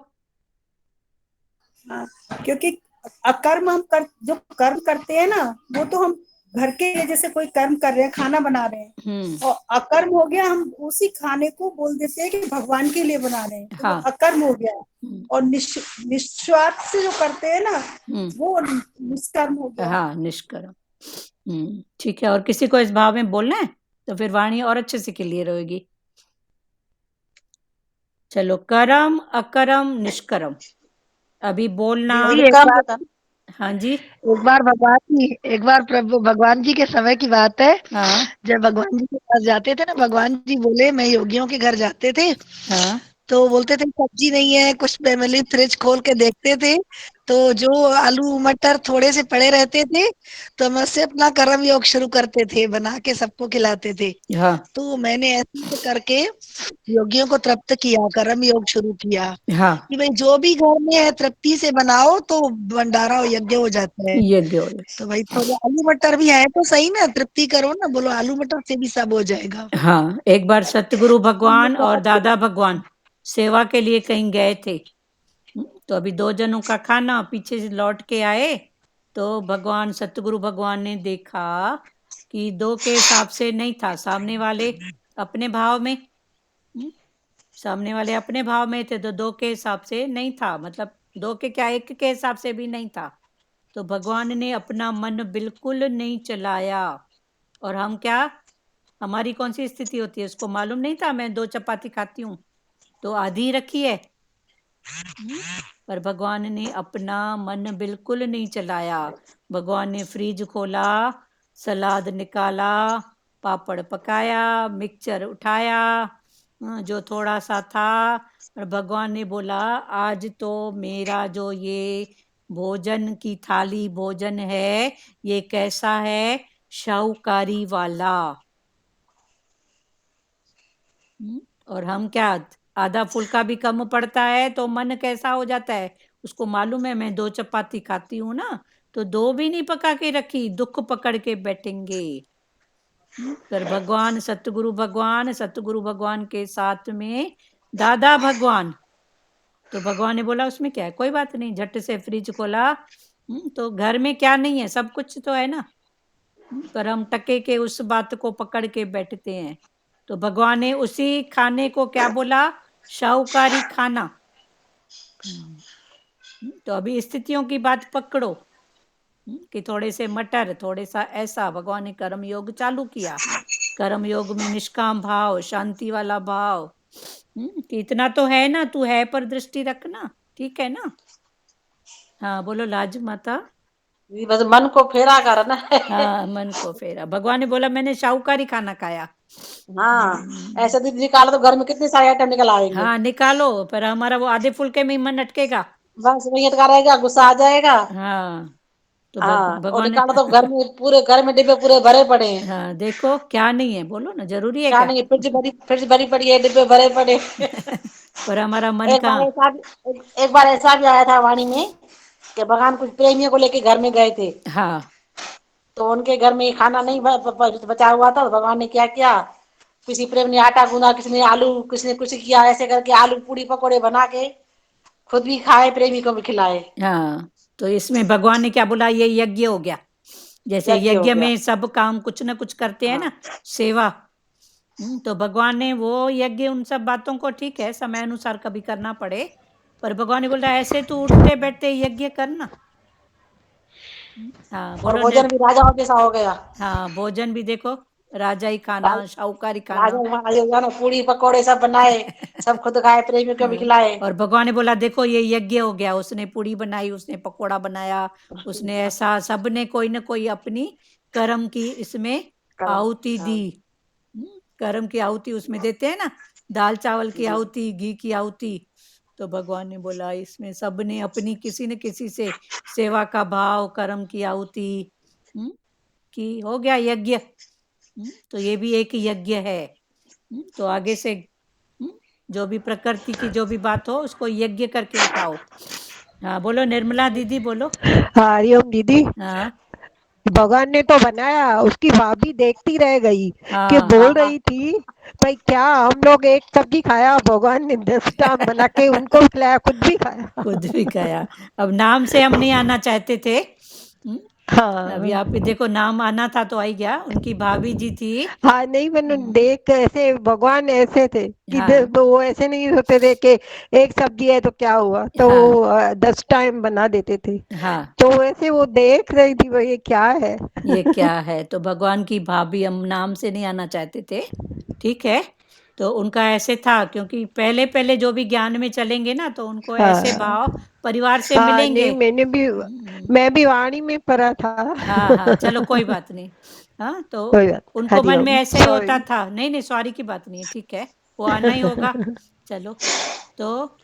Speaker 7: हाँ, क्योंकि अकर्म हम जो कर्म करते हैं ना, वो तो हम घर के लिए जैसे कोई कर्म कर रहे हैं, खाना बना रहे हैं, और अकर्म हो गया हम उसी खाने को बोल देते हैं कि भगवान के लिए बना रहे हैं, तो
Speaker 1: हाँ।
Speaker 7: वो अकर्म हो गया। और निस्वार्थ से जो करते हैं ना, वो निष्कर्म हो गया।
Speaker 1: हाँ, निष्कर्म। ठीक है। और किसी को इस भाव में बोलना है तो फिर वाणी और अच्छे से क्लियर होगी। चलो, कर्म, अकर्म, निष्कर्म। अभी बोलना। हाँ जी।
Speaker 5: एक बार प्रभु भगवान जी के समय की बात है।
Speaker 1: हाँ,
Speaker 5: जब भगवान जी के पास जाते थे ना, भगवान जी बोले मैं योगियों के घर जाते थे,
Speaker 1: हाँ,
Speaker 5: तो बोलते थे सब्जी नहीं है, कुछ फैमिली फ्रिज खोल के देखते थे, तो जो आलू मटर थोड़े से पड़े रहते थे, तो हम उससे अपना कर्म योग शुरू करते थे, बना के सबको खिलाते थे।
Speaker 1: हाँ,
Speaker 5: तो मैंने ऐसे करके योगियों को तृप्त किया, कर्म योग शुरू किया
Speaker 1: हाँ,
Speaker 5: कि भाई जो भी घर में है तृप्ति से बनाओ तो भंडारा यज्ञ हो जाता है।
Speaker 1: यज्ञ हो जाए।
Speaker 5: तो भाई थोड़े आलू मटर भी आए तो सही ना, तृप्ति करो ना, बोलो आलू मटर से भी सब हो जाएगा।
Speaker 1: हाँ, एक बार सतगुरु भगवान और दादा भगवान सेवा के लिए कहीं गए थे। तो अभी 2 जनों का खाना, पीछे से लौट के आए तो भगवान, सतगुरु भगवान ने देखा कि 2 के हिसाब से नहीं था। सामने वाले अपने भाव में, सामने वाले अपने भाव में थे, तो 2 के हिसाब से नहीं था। मतलब 2 के क्या, 1 के हिसाब से भी नहीं था। तो भगवान ने अपना मन बिल्कुल नहीं चलाया। और हम क्या, हमारी कौन सी स्थिति होती है उसको मालूम नहीं था। मैं 2 चपाती खाती हूँ तो आधी रखी है। पर भगवान ने अपना मन बिल्कुल नहीं चलाया। भगवान ने फ्रिज खोला, सलाद निकाला, पापड़ पकाया, मिक्सचर उठाया, जो थोड़ा सा था, और भगवान ने बोला आज तो मेरा जो ये भोजन की थाली भोजन है ये कैसा है, शाहूकारी वाला। और हम क्या, आधा फुल्का भी कम पड़ता है तो मन कैसा हो जाता है, उसको मालूम है मैं 2 चपाती खाती हूँ ना, तो 2 भी नहीं पका के रखी, दुख पकड़ के बैठेंगे। पर भगवान सतगुरु भगवान के साथ में दादा भगवान, तो भगवान ने बोला उसमें क्या है, कोई बात नहीं, झट से फ्रिज खोला, तो घर में क्या नहीं है, सब कुछ तो है ना। पर हम टके के उस बात को पकड़ के बैठते हैं। तो भगवान ने उसी खाने को क्या बोला, शाहूकारी खाना। तो अभी स्थितियों की बात पकड़ो, कि थोड़े से मटर, थोड़े सा ऐसा, भगवान ने कर्म योग चालू किया। कर्म योग में निष्काम भाव, शांति वाला भाव, कि इतना तो है ना, तू है पर दृष्टि रखना, ठीक है ना। हाँ बोलो लाज माता।
Speaker 3: ये बस मन को फेरा कर ना।
Speaker 1: हाँ मन को फेरा, भगवान ने बोला मैंने शाहूकारी खाना खाया।
Speaker 3: हाँ ऐसे दिन निकालो तो घर में कितने सारे आइटम निकल आएंगे।
Speaker 1: हाँ निकालो, पर हमारा वो आधे फुल्के में ही मन अटकेगा।
Speaker 3: बस वही अटका रहेगा, गुस्सा आ जाएगा।
Speaker 1: हाँ तो
Speaker 3: हाँ और
Speaker 1: भगवान ने
Speaker 3: निकालो तो घर में पूरे घर में डिब्बे पूरे भरे पड़े हैं।
Speaker 1: हाँ देखो क्या नहीं है, बोलो ना, जरूरी है
Speaker 3: क्या
Speaker 1: क्या?
Speaker 3: नहीं, फ्रिज भरी पड़ी है, डिब्बे भरे पड़े।
Speaker 1: पर हमारा मन
Speaker 3: एक बार
Speaker 1: कहाँ।
Speaker 3: ऐसा भी एक बार ऐसा भी आया था वाणी में कि भगवान कुछ प्रेमियों को लेके घर में गए थे,
Speaker 1: हाँ
Speaker 3: तो उनके घर में खाना नहीं बचा हुआ था। तो भगवान ने क्या किया, किसी प्रेम ने आटा गूंदा, किसी ने आलू, किसी ने कुछ किया, ऐसे करके आलू पूड़ी पकौड़े बना के खुद भी खाए, प्रेमी को भी खिलाए।
Speaker 1: हाँ, तो इसमें भगवान ने क्या बोला, ये यज्ञ हो गया। जैसे
Speaker 3: यज्ञ हो
Speaker 1: यज्ञ
Speaker 3: गया।
Speaker 1: में सब काम कुछ ना कुछ करते हैं
Speaker 3: हाँ।
Speaker 1: ना, सेवा। तो भगवान ने वो यज्ञ, उन सब बातों को ठीक है समय अनुसार कभी करना पड़े, पर भगवान ने बोला ऐसे तू उठते बैठते यज्ञ करना। हाँ
Speaker 3: और
Speaker 1: बोलो
Speaker 3: भोजन भी राजाओं जैसा हो गया।
Speaker 1: हाँ भोजन भी देखो, राजा ही खाना, शाहूकारी
Speaker 3: राजा
Speaker 1: खाना।
Speaker 3: महाराजा ने पूड़ी पकौड़े सब बनाए, सब खुद खाए, प्रेमियों को भी खिलाए।
Speaker 1: और भगवान ने बोला देखो ये यज्ञ हो गया, उसने पूड़ी बनाई, उसने पकोड़ा बनाया, उसने ऐसा, सबने कोई ना कोई अपनी कर्म की इसमें आहुति दी। कर्म की आहुति उसमें देते हैं ना, दाल चावल की आहुति, घी की आहुति। तो भगवान ने बोला इसमें सबने अपनी किसी न किसी से सेवा का भाव, कर्म की आहुति की, हो गया यज्ञ। तो ये भी एक यज्ञ है। तो आगे से जो भी प्रकृति की जो भी बात हो उसको यज्ञ करके उठाओ। हाँ बोलो निर्मला दीदी बोलो।
Speaker 10: हरिओम दीदी।
Speaker 1: हाँ
Speaker 10: भगवान ने तो बनाया, उसकी भाभी देखती रह गई कि
Speaker 1: हाँ
Speaker 10: बोल रही थी भाई क्या हम लोग एक सब्जी खाया, भगवान ने 10 टाइम बना के उनको भी खिलाया, खुद भी खाया।
Speaker 1: खुद भी खाया। अब नाम से हम नहीं आना चाहते थे, अभी
Speaker 10: हाँ
Speaker 1: आप भी देखो नाम आना था तो आई गया। उनकी भाभी जी थी।
Speaker 10: हाँ, नहीं मैंने देख ऐसे भगवान ऐसे थे कि
Speaker 1: हाँ
Speaker 10: वो ऐसे नहीं होते थे कि एक सब्जी है तो क्या हुआ, तो
Speaker 1: हाँ
Speaker 10: वो 10 टाइम बना देते थे।
Speaker 1: हाँ
Speaker 10: तो वैसे वो देख रही थी भाई ये क्या है।
Speaker 1: ये क्या है, तो भगवान की भाभी, हम नाम से नहीं आना चाहते थे, ठीक है। तो उनका ऐसे था, क्योंकि पहले पहले जो भी ज्ञान में चलेंगे ना तो उनको ऐसे भाव परिवार से
Speaker 10: हाँ
Speaker 1: मिलेंगे।
Speaker 10: नहीं मैं भी वाणी में पढ़ा था।
Speaker 1: हाँ हाँ चलो कोई बात नहीं। हाँ तो
Speaker 10: कोई बात
Speaker 1: उनको मन में ऐसे ही होता था, नहीं नहीं सॉरी की बात नहीं है, ठीक है, वो आना ही होगा। चलो तो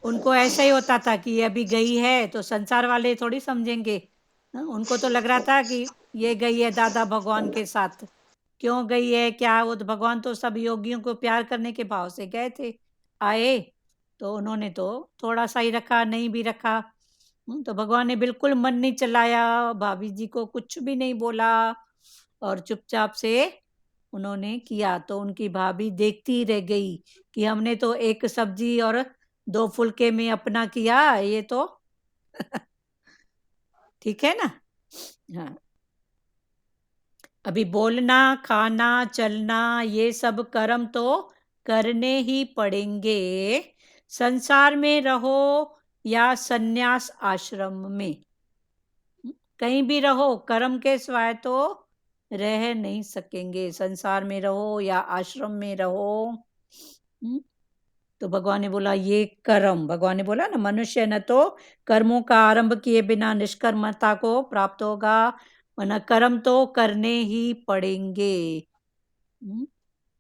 Speaker 1: उनको ऐसा ही होता था कि ये अभी गई है तो संसार वाले थोड़ी समझेंगे। उनको तो लग रहा था कि ये गई है दादा भगवान के साथ, क्यों गई है क्या, वो तो भगवान तो सब योगियों को प्यार करने के भाव से गए थे, आए तो उन्होंने तो थोड़ा सा ही रखा, नहीं भी रखा। तो भगवान ने बिल्कुल मन नहीं चलाया, भाभी जी को कुछ भी नहीं बोला, और चुपचाप से उन्होंने किया। तो उनकी भाभी देखती रह गई कि हमने तो एक सब्जी और 2 फुल्के में अपना किया, ये तो ठीक है ना। हाँ अभी बोलना, खाना, चलना, ये सब कर्म तो करने ही पड़ेंगे, संसार में रहो या सन्यास आश्रम में, कहीं भी रहो कर्म के सिवाय तो रह नहीं सकेंगे, संसार में रहो या आश्रम में रहो। तो भगवान ने बोला ये कर्म, भगवान ने बोला ना मनुष्य न तो कर्मों का आरंभ किए बिना निष्कर्मता को प्राप्त होगा, वरना कर्म तो करने ही पड़ेंगे।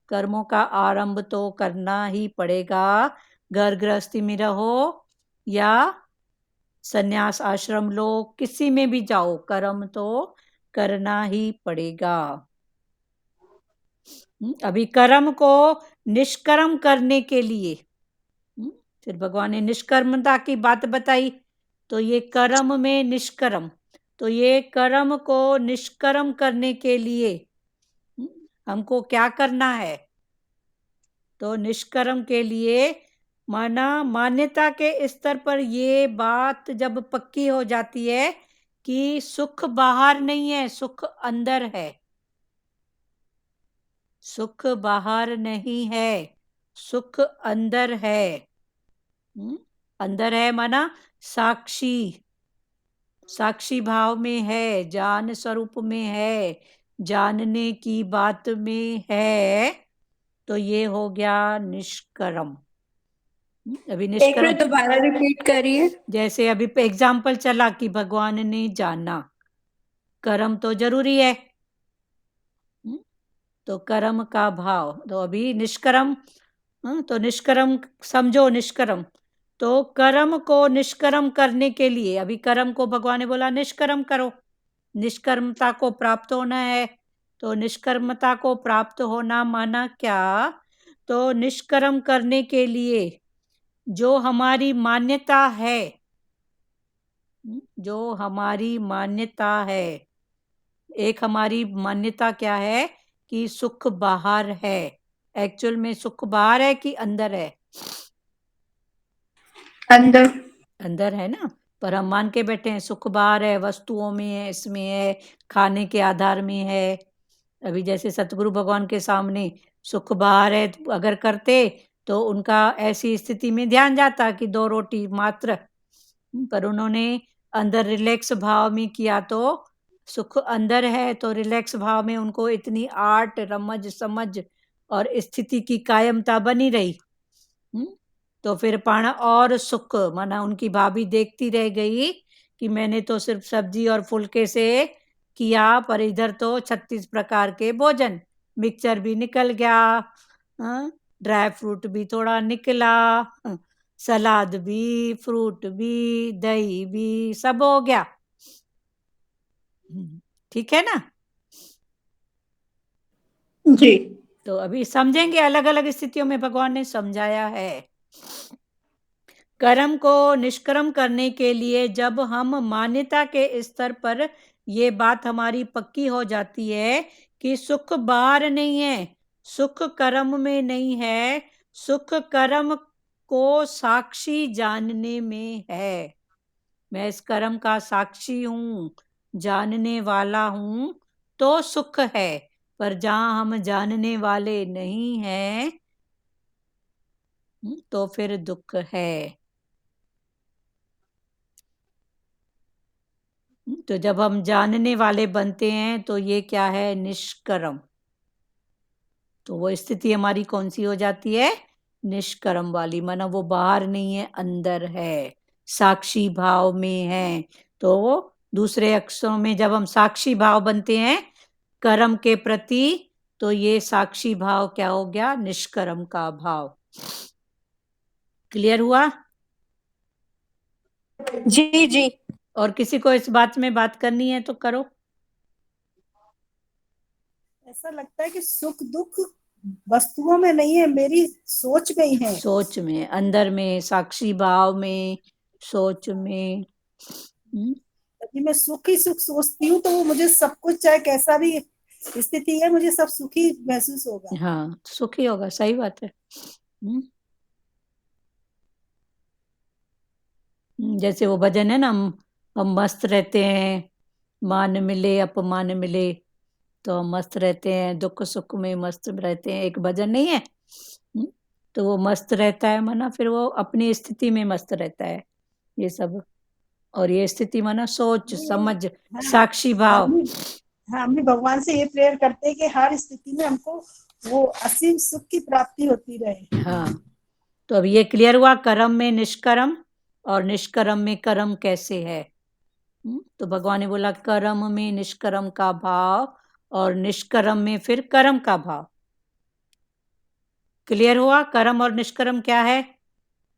Speaker 1: कर्मों का आरंभ तो करना ही पड़ेगा, घर गृहस्थी में रहो या संन्यास आश्रम लो, किसी में भी जाओ, कर्म तो करना ही पड़ेगा। अभी कर्म को निष्कर्म करने के लिए फिर भगवान ने निष्कर्मता की बात बताई, तो ये कर्म में निष्कर्म, तो ये कर्म को निष्कर्म करने के लिए हमको क्या करना है? तो निष्कर्म के लिए माना मान्यता के स्तर पर ये बात जब पक्की हो जाती है कि सुख बाहर नहीं है, सुख अंदर है, सुख बाहर नहीं है, सुख अंदर है। अंदर है माना साक्षी, साक्षी भाव में है, जान स्वरूप में है, जानने की बात में है, तो ये हो गया निष्कर्म। अभी
Speaker 6: एक मिनट
Speaker 1: निष्कर्म
Speaker 6: दोबारा रिपीट करिए।
Speaker 1: जैसे अभी एग्जाम्पल चला कि भगवान ने जाना, कर्म तो जरूरी है, तो कर्म का भाव, तो अभी निष्कर्म, तो निष्कर्म समझो, निष्कर्म तो कर्म को निष्कर्म करने के लिए, अभी कर्म को भगवान ने बोला निष्कर्म करो, निष्कर्मता को प्राप्त होना है, तो निष्कर्मता को प्राप्त होना माना क्या? तो निष्कर्म करने के लिए जो हमारी मान्यता है, जो हमारी मान्यता है, एक हमारी मान्यता क्या है कि सुख बाहर है, एक्चुअल में सुख बाहर है कि अंदर है?
Speaker 6: अंदर,
Speaker 1: अंदर है ना, पर हम मान के बैठे हैं सुख बाहर है, वस्तुओं में है, इसमें है, खाने के आधार में है। अभी जैसे सतगुरु भगवान के सामने सुख बाहर है अगर करते तो उनका ऐसी स्थिति में ध्यान जाता कि 2 रोटी मात्र, पर उन्होंने अंदर रिलैक्स भाव में किया, तो सुख अंदर है, तो रिलैक्स भाव में उनको इतनी आर्ट रमज समझ और स्थिति की कायमता बनी रही। तो फिर पाना और सुख, माना उनकी भाभी देखती रह गई कि मैंने तो सिर्फ सब्जी और फुल्के से किया, पर इधर तो 36 प्रकार के भोजन, मिक्सचर भी निकल गया, ड्राई फ्रूट भी थोड़ा निकला, सलाद भी, फ्रूट भी, दही भी, सब हो गया। ठीक है ना
Speaker 6: जी।
Speaker 1: तो अभी समझेंगे, अलग अलग स्थितियों में भगवान ने समझाया है। कर्म को निष्कर्म करने के लिए जब हम मान्यता के स्तर पर ये बात हमारी पक्की हो जाती है कि सुख बाहर नहीं है, सुख कर्म में नहीं है, सुख कर्म को साक्षी जानने में है, मैं इस कर्म का साक्षी हूं, जानने वाला हूं, तो सुख है। पर जहां हम जानने वाले नहीं हैं तो फिर दुख है। तो जब हम जानने वाले बनते हैं तो ये क्या है? निष्कर्म। तो वो स्थिति हमारी कौन सी हो जाती है? निष्कर्म वाली, माना वो बाहर नहीं है, अंदर है, साक्षी भाव में है। तो दूसरे अक्षरों में जब हम साक्षी भाव बनते हैं कर्म के प्रति, तो ये साक्षी भाव क्या हो गया? निष्कर्म का भाव। क्लियर हुआ?
Speaker 6: जी जी।
Speaker 1: और किसी को इस बात में बात करनी है तो करो।
Speaker 7: ऐसा लगता है कि सुख दुख वस्तुओं में नहीं है, मेरी सोच में ही है,
Speaker 1: सोच में, अंदर में, साक्षी भाव में, सोच में।
Speaker 7: यदि मैं सुख ही सुख सोचती हूँ तो वो मुझे सब कुछ, चाहे कैसा भी स्थिति है, मुझे सब सुखी महसूस होगा।
Speaker 1: हाँ, सुखी होगा, सही बात है। जैसे वो भजन है ना, हम मस्त रहते हैं, मान मिले अपमान मिले तो हम मस्त रहते हैं, दुख सुख में मस्त रहते हैं, एक भजन नहीं है? तो वो मस्त रहता है माना फिर वो अपनी स्थिति में मस्त रहता है, ये सब। और ये स्थिति माना सोच समझ, साक्षी भाव।
Speaker 7: हम भी भगवान से ये प्रेयर करते हैं कि हर स्थिति में हमको वो असीम सुख की प्राप्ति होती रहे।
Speaker 1: हाँ, तो अब ये क्लियर हुआ कर्म में निष्कर्म और निष्कर्म में कर्म कैसे है। तो भगवान ने बोला कर्म में निष्कर्म का भाव और निष्कर्म में फिर कर्म का भाव। क्लियर हुआ? कर्म और निष्कर्म क्या है?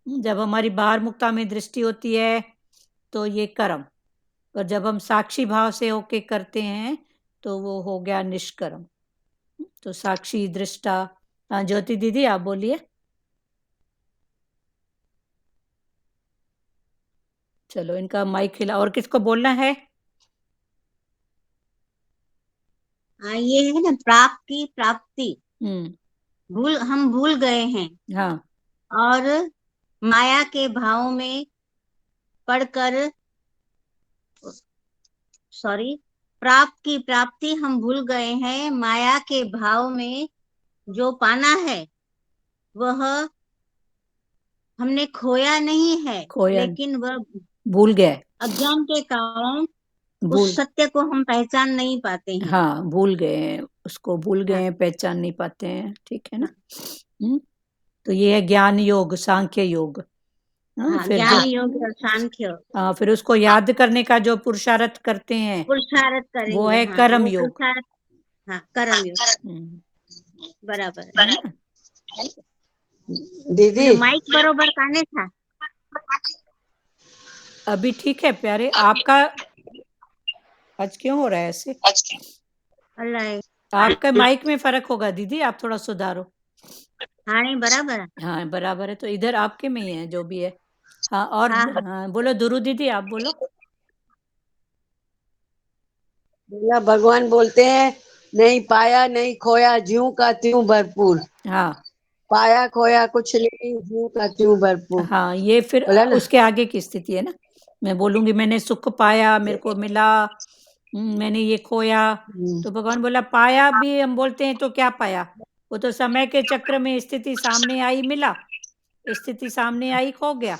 Speaker 1: जब हमारी बाहर मुक्ता में दृष्टि होती है तो ये कर्म, और जब हम साक्षी भाव से होके करते हैं तो वो हो गया निष्कर्म। तो साक्षी दृष्टा। हाँ ज्योति दीदी आप बोलिए। चलो इनका माइक हिला। और किसको बोलना है?
Speaker 4: ये है ना प्राप्ति प्राप्ति,
Speaker 1: हम्म।
Speaker 4: हम भूल गए हैं
Speaker 1: हाँ
Speaker 4: और माया के भाव में पढ़कर, सॉरी, प्राप्त की प्राप्ति हम भूल गए हैं। माया के भाव में जो पाना है वह हमने खोया नहीं है,
Speaker 1: खोया,
Speaker 4: लेकिन वह
Speaker 1: भूल गए।
Speaker 4: अज्ञान के कारण
Speaker 1: भूल,
Speaker 4: उस सत्य को हम पहचान नहीं पाते हैं।
Speaker 1: हाँ भूल गए हैं, उसको भूल गए
Speaker 4: हाँ,
Speaker 1: हैं, पहचान नहीं पाते हैं। ठीक है ना? तो ये है ज्ञान योग, सांख्य योग।
Speaker 4: हाँ,
Speaker 1: फिर
Speaker 4: ज्ञान
Speaker 1: जो
Speaker 4: योग और सांख्य,
Speaker 1: फिर उसको याद करने का जो पुरुषार्थ करते हैं
Speaker 4: पुरुषार्थ
Speaker 1: वो
Speaker 4: करेंगे।
Speaker 1: है
Speaker 4: हाँ,
Speaker 1: कर्म
Speaker 4: वो
Speaker 1: योग।
Speaker 4: पुरुषार्थ, हाँ, कर्म योग, बराबर है।
Speaker 1: है ना?
Speaker 8: दीदी
Speaker 4: तो माइक बरोबर काने था।
Speaker 1: अभी ठीक है प्यारे। आपका आज क्यों हो रहा है ऐसे?
Speaker 4: अल्लाह,
Speaker 1: आपका माइक में फर्क होगा दीदी, आप थोड़ा सुधारो।
Speaker 4: हाँ नहीं बराबर है।
Speaker 1: हाँ बराबर है, तो इधर आपके में ही है जो भी है। हाँ और
Speaker 4: हाँ,
Speaker 1: हाँ बोलो दुरु दीदी, आप बोलो।
Speaker 8: बोला भगवान बोलते हैं नहीं पाया नहीं खोया, ज्यों का त्यों भरपूर।
Speaker 1: हाँ
Speaker 8: पाया खोया कुछ नहीं, ज्यों का त्यों भरपूर।
Speaker 1: हाँ, ये फिर
Speaker 8: बोला ना?
Speaker 1: उसके आगे की स्थिति है ना। मैं बोलूंगी मैंने सुख पाया, मेरे को मिला, मैंने ये खोया, तो भगवान बोला पाया भी हम बोलते हैं तो क्या पाया? वो तो समय के चक्र में स्थिति सामने आई, मिला, स्थिति सामने आई, खो गया।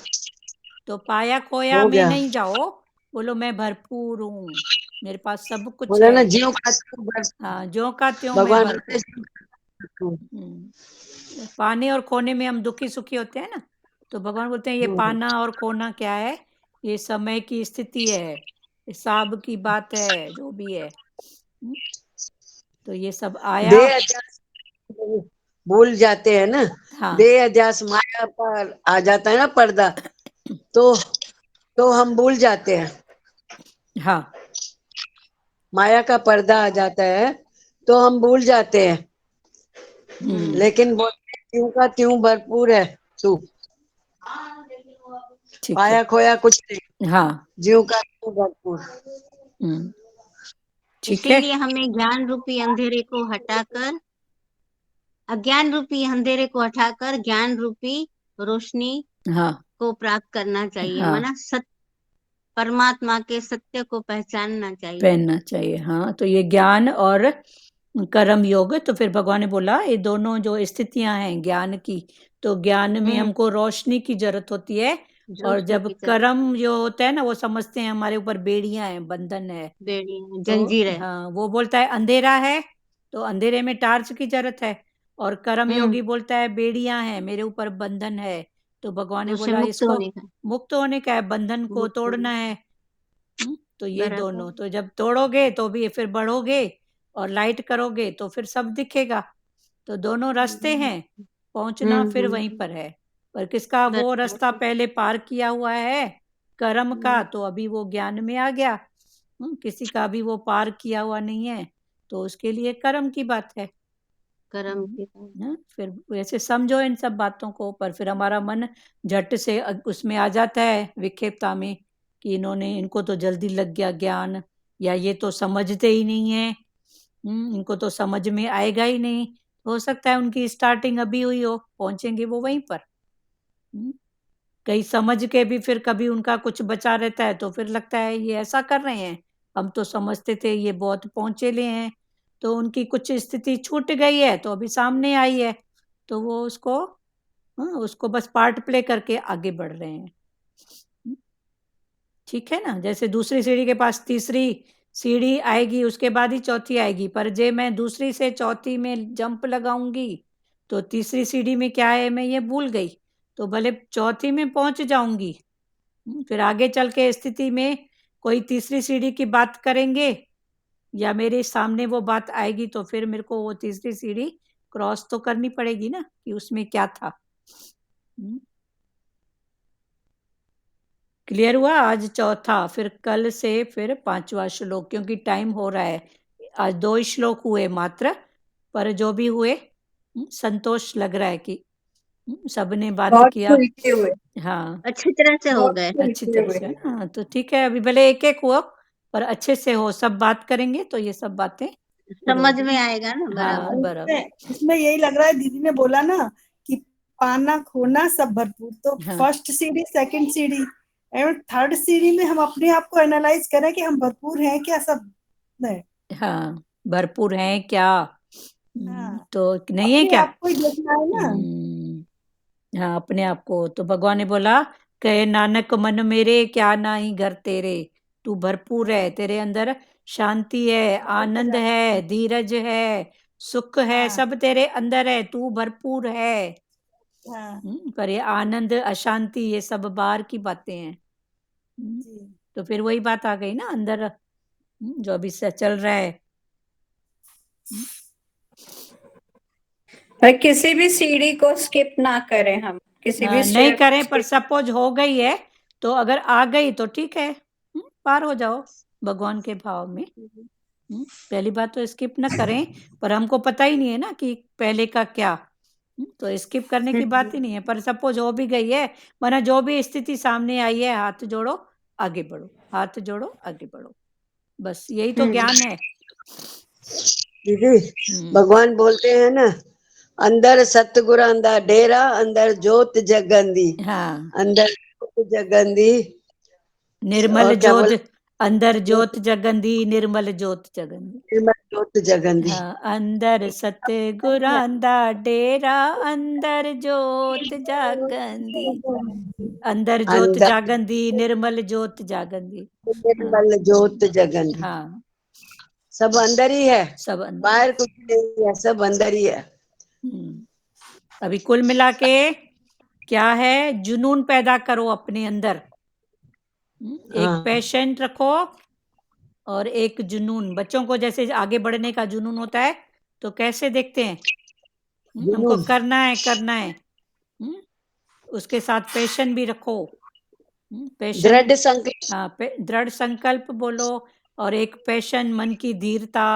Speaker 1: तो पाया खोया
Speaker 8: हो
Speaker 1: में
Speaker 8: गया।
Speaker 1: नहीं जाओ, बोलो मैं भरपूर हूँ, मेरे पास सब कुछ
Speaker 8: बोला ना
Speaker 1: है।
Speaker 8: ज्यों का त्यों भरपूर।
Speaker 1: हाँ ज्यों का त्यों मैं
Speaker 8: भगवान
Speaker 1: भरपूर। पाने और खोने में हम दुखी सुखी होते हैं ना, तो भगवान बोलते हैं ये पाना और खोना क्या है? ये समय की स्थिति है, हिसाब की बात है, जो भी है। तो ये सब आया।
Speaker 8: देह अध्यास भूल जाते हैं ना।
Speaker 1: हाँ
Speaker 8: देह अध्यास माया पर आ जाता है ना पर्दा, तो हम भूल जाते हैं।
Speaker 1: हाँ
Speaker 8: माया का पर्दा आ जाता है तो हम भूल जाते हैं। लेकिन बोलते हैं, त्यों का त्यों भरपूर है तू,
Speaker 1: ठीक
Speaker 8: पाया
Speaker 1: है।
Speaker 8: खोया कुछ नहीं,
Speaker 1: हाँ
Speaker 8: ज्यों का त्यों भरपूर।
Speaker 1: ठीक है।
Speaker 4: इसीलिए हमें ज्ञान रूपी अंधेरे को हटाकर, अज्ञान रूपी अंधेरे को हटाकर ज्ञान रूपी रोशनी
Speaker 1: हाँ
Speaker 4: को प्राप्त करना चाहिए।
Speaker 1: हाँ,
Speaker 4: माना परमात्मा के सत्य को पहचानना चाहिए।
Speaker 1: पहनना चाहिए। हाँ तो ये ज्ञान और कर्म योग। तो फिर भगवान ने बोला ये दोनों जो स्थितियां हैं ज्ञान की, तो ज्ञान में हमको रोशनी की जरूरत होती है, और जब कर्म जो होता है ना वो समझते हैं हमारे ऊपर बेड़ियां हैं, बंधन है,
Speaker 4: जंजीर है।
Speaker 1: हाँ वो बोलता है अंधेरा है तो अंधेरे में टार्च की जरूरत है, और कर्म योगी बोलता है बेड़ियां हैं, मेरे ऊपर बंधन है। तो भगवान ने बोला इसको मुक्त होने का है, बंधन को तोड़ना है। तो ये दोनों, तो जब तोड़ोगे तो भी फिर बढ़ोगे, और लाइट करोगे तो फिर सब दिखेगा। तो दोनों रास्ते हैं, पहुंचना फिर वहीं पर है। पर किसका वो रास्ता पहले पार किया हुआ है कर्म का, तो अभी वो ज्ञान में आ गया। किसी का भी वो पार किया हुआ नहीं है, तो उसके लिए कर्म की बात है।
Speaker 4: कर्म की बात।
Speaker 1: फिर वैसे समझो इन सब बातों को, पर फिर हमारा मन झट से उसमें आ जाता है विक्षेपता में कि इनको तो जल्दी लग गया ज्ञान, या ये तो समझते ही नहीं है, इनको तो समझ में आएगा ही नहीं। हो सकता है उनकी स्टार्टिंग अभी हुई हो, पहुंचेंगे वो वहीं पर। कई समझ के भी फिर कभी उनका कुछ बचा रहता है, तो फिर लगता है ये ऐसा कर रहे हैं, हम तो समझते थे ये बहुत पहुंचे ले हैं, तो उनकी कुछ स्थिति छूट गई है तो अभी सामने आई है, तो वो उसको बस पार्ट प्ले करके आगे बढ़ रहे हैं। ठीक है ना? जैसे दूसरी सीढ़ी के पास तीसरी सीढ़ी आएगी, उसके बाद ही चौथी आएगी, पर जे मैं दूसरी से चौथी में जंप लगाऊंगी तो तीसरी सीढ़ी में क्या है मैं ये भूल गई, तो भले चौथी में पहुंच जाऊंगी, फिर आगे चल के स्थिति में कोई तीसरी सीढ़ी की बात करेंगे या मेरे सामने वो बात आएगी, तो फिर मेरे को वो तीसरी सीढ़ी क्रॉस तो करनी पड़ेगी ना कि उसमें क्या था। क्लियर हुआ? आज चौथा, फिर कल से फिर 5वां श्लोक, क्योंकि टाइम हो रहा है। आज 2 ही श्लोक हुए मात्र, पर जो भी हुए संतोष लग रहा है कि सबने बात
Speaker 6: बहुत
Speaker 1: किया।
Speaker 6: खुलते हुए,
Speaker 1: हाँ,
Speaker 4: अच्छी तरह से हो
Speaker 6: बहुत
Speaker 4: गए।
Speaker 1: अच्छी
Speaker 6: खुलते
Speaker 1: तरह
Speaker 6: हुए।
Speaker 1: से। हाँ, तो ठीक है, अभी भले एक एक हो पर अच्छे से हो, सब बात करेंगे तो ये सब बातें
Speaker 4: समझ
Speaker 1: होगी।
Speaker 4: में आएगा ना बराबर।
Speaker 1: हाँ, बराबर।
Speaker 7: इसमें यही लग रहा है, दीदी ने बोला ना कि पाना खोना सब भरपूर, तो
Speaker 1: हाँ।
Speaker 7: फर्स्ट सीढ़ी, सेकंड सीढ़ी एवं थर्ड सीढ़ी में हम अपने आप को एनालाइज करें कि हम भरपूर हैं क्या, सब नहीं।
Speaker 1: हाँ, भरपूर हैं क्या?
Speaker 7: हाँ,
Speaker 1: तो नहीं है
Speaker 7: अपने
Speaker 1: क्या?
Speaker 7: आप को ही देखना है ना।
Speaker 1: हाँ, अपने आप को। तो भगवान ने बोला, कहे नानक मन मेरे क्या नाही घर तेरे, तू भरपूर है, तेरे अंदर शांति है, आनंद है, धीरज है, सुख है,
Speaker 7: हाँ।
Speaker 1: सब तेरे अंदर है, तू भरपूर है।
Speaker 7: हाँ
Speaker 1: पर ये आनंद, अशांति, ये सब बाहर की बातें हैं।
Speaker 7: जी।
Speaker 1: तो फिर वही बात आ गई ना अंदर, जो अभी से चल रहा है।
Speaker 6: पर किसी भी सीढ़ी को स्किप ना करें, हम किसी भी
Speaker 1: नहीं
Speaker 6: step
Speaker 1: करें, पर
Speaker 6: skip-
Speaker 1: सपोज हो गई है तो अगर आ गई तो ठीक है, पार हो जाओ भगवान के भाव में। पहली बात तो स्किप ना करें, पर हमको पता ही नहीं है ना कि पहले का क्या। तो स्किप करने की बात ही नहीं है, पर सपोज हो भी गई है, वरना जो भी स्थिति सामने आई है, हाथ जोड़ो आगे बढ़ो, हाथ जोड़ो आगे बढ़ो, बस यही तो ज्ञान है।
Speaker 8: दीदी भगवान बोलते हैं ना, अंदर सतगुरु अंदर डेरा, अंदर जोत जगंदी,
Speaker 1: हाँ,
Speaker 8: अंदर जोत जगंदी,
Speaker 1: निर्मल
Speaker 8: और क्या
Speaker 1: ज्योत,
Speaker 8: बोल,
Speaker 1: अंदर ज्योत जगंदी, निर्मल ज्योत जगंदी।
Speaker 8: निर्मल जोत जगंदी।
Speaker 1: हाँ, अंदर सतगुरु दा डेरा, अंदर ज्योत जागंदी, अंदर ज्योत
Speaker 8: अंदर
Speaker 1: जागंदी, निर्मल ज्योत जागंदी।
Speaker 8: निर्मल जोत जगंदी।
Speaker 1: हाँ,
Speaker 8: सब अंदर ही है,
Speaker 1: सब अंदर।
Speaker 8: बाहर कुछ नहीं है, सब अंदर ही है।
Speaker 1: अभी कुल मिला के क्या है, जुनून पैदा करो अपने अंदर। एक
Speaker 8: हाँ।
Speaker 1: पैशन रखो और एक जुनून। बच्चों को जैसे आगे बढ़ने का जुनून होता है तो कैसे देखते हैं, हमको करना है, करना है। उसके साथ पैशन भी रखो। पैशन,
Speaker 8: दृढ़ संकल्प।
Speaker 1: हाँ, दृढ़ संकल्प बोलो, और एक पैशन, मन की धीरता,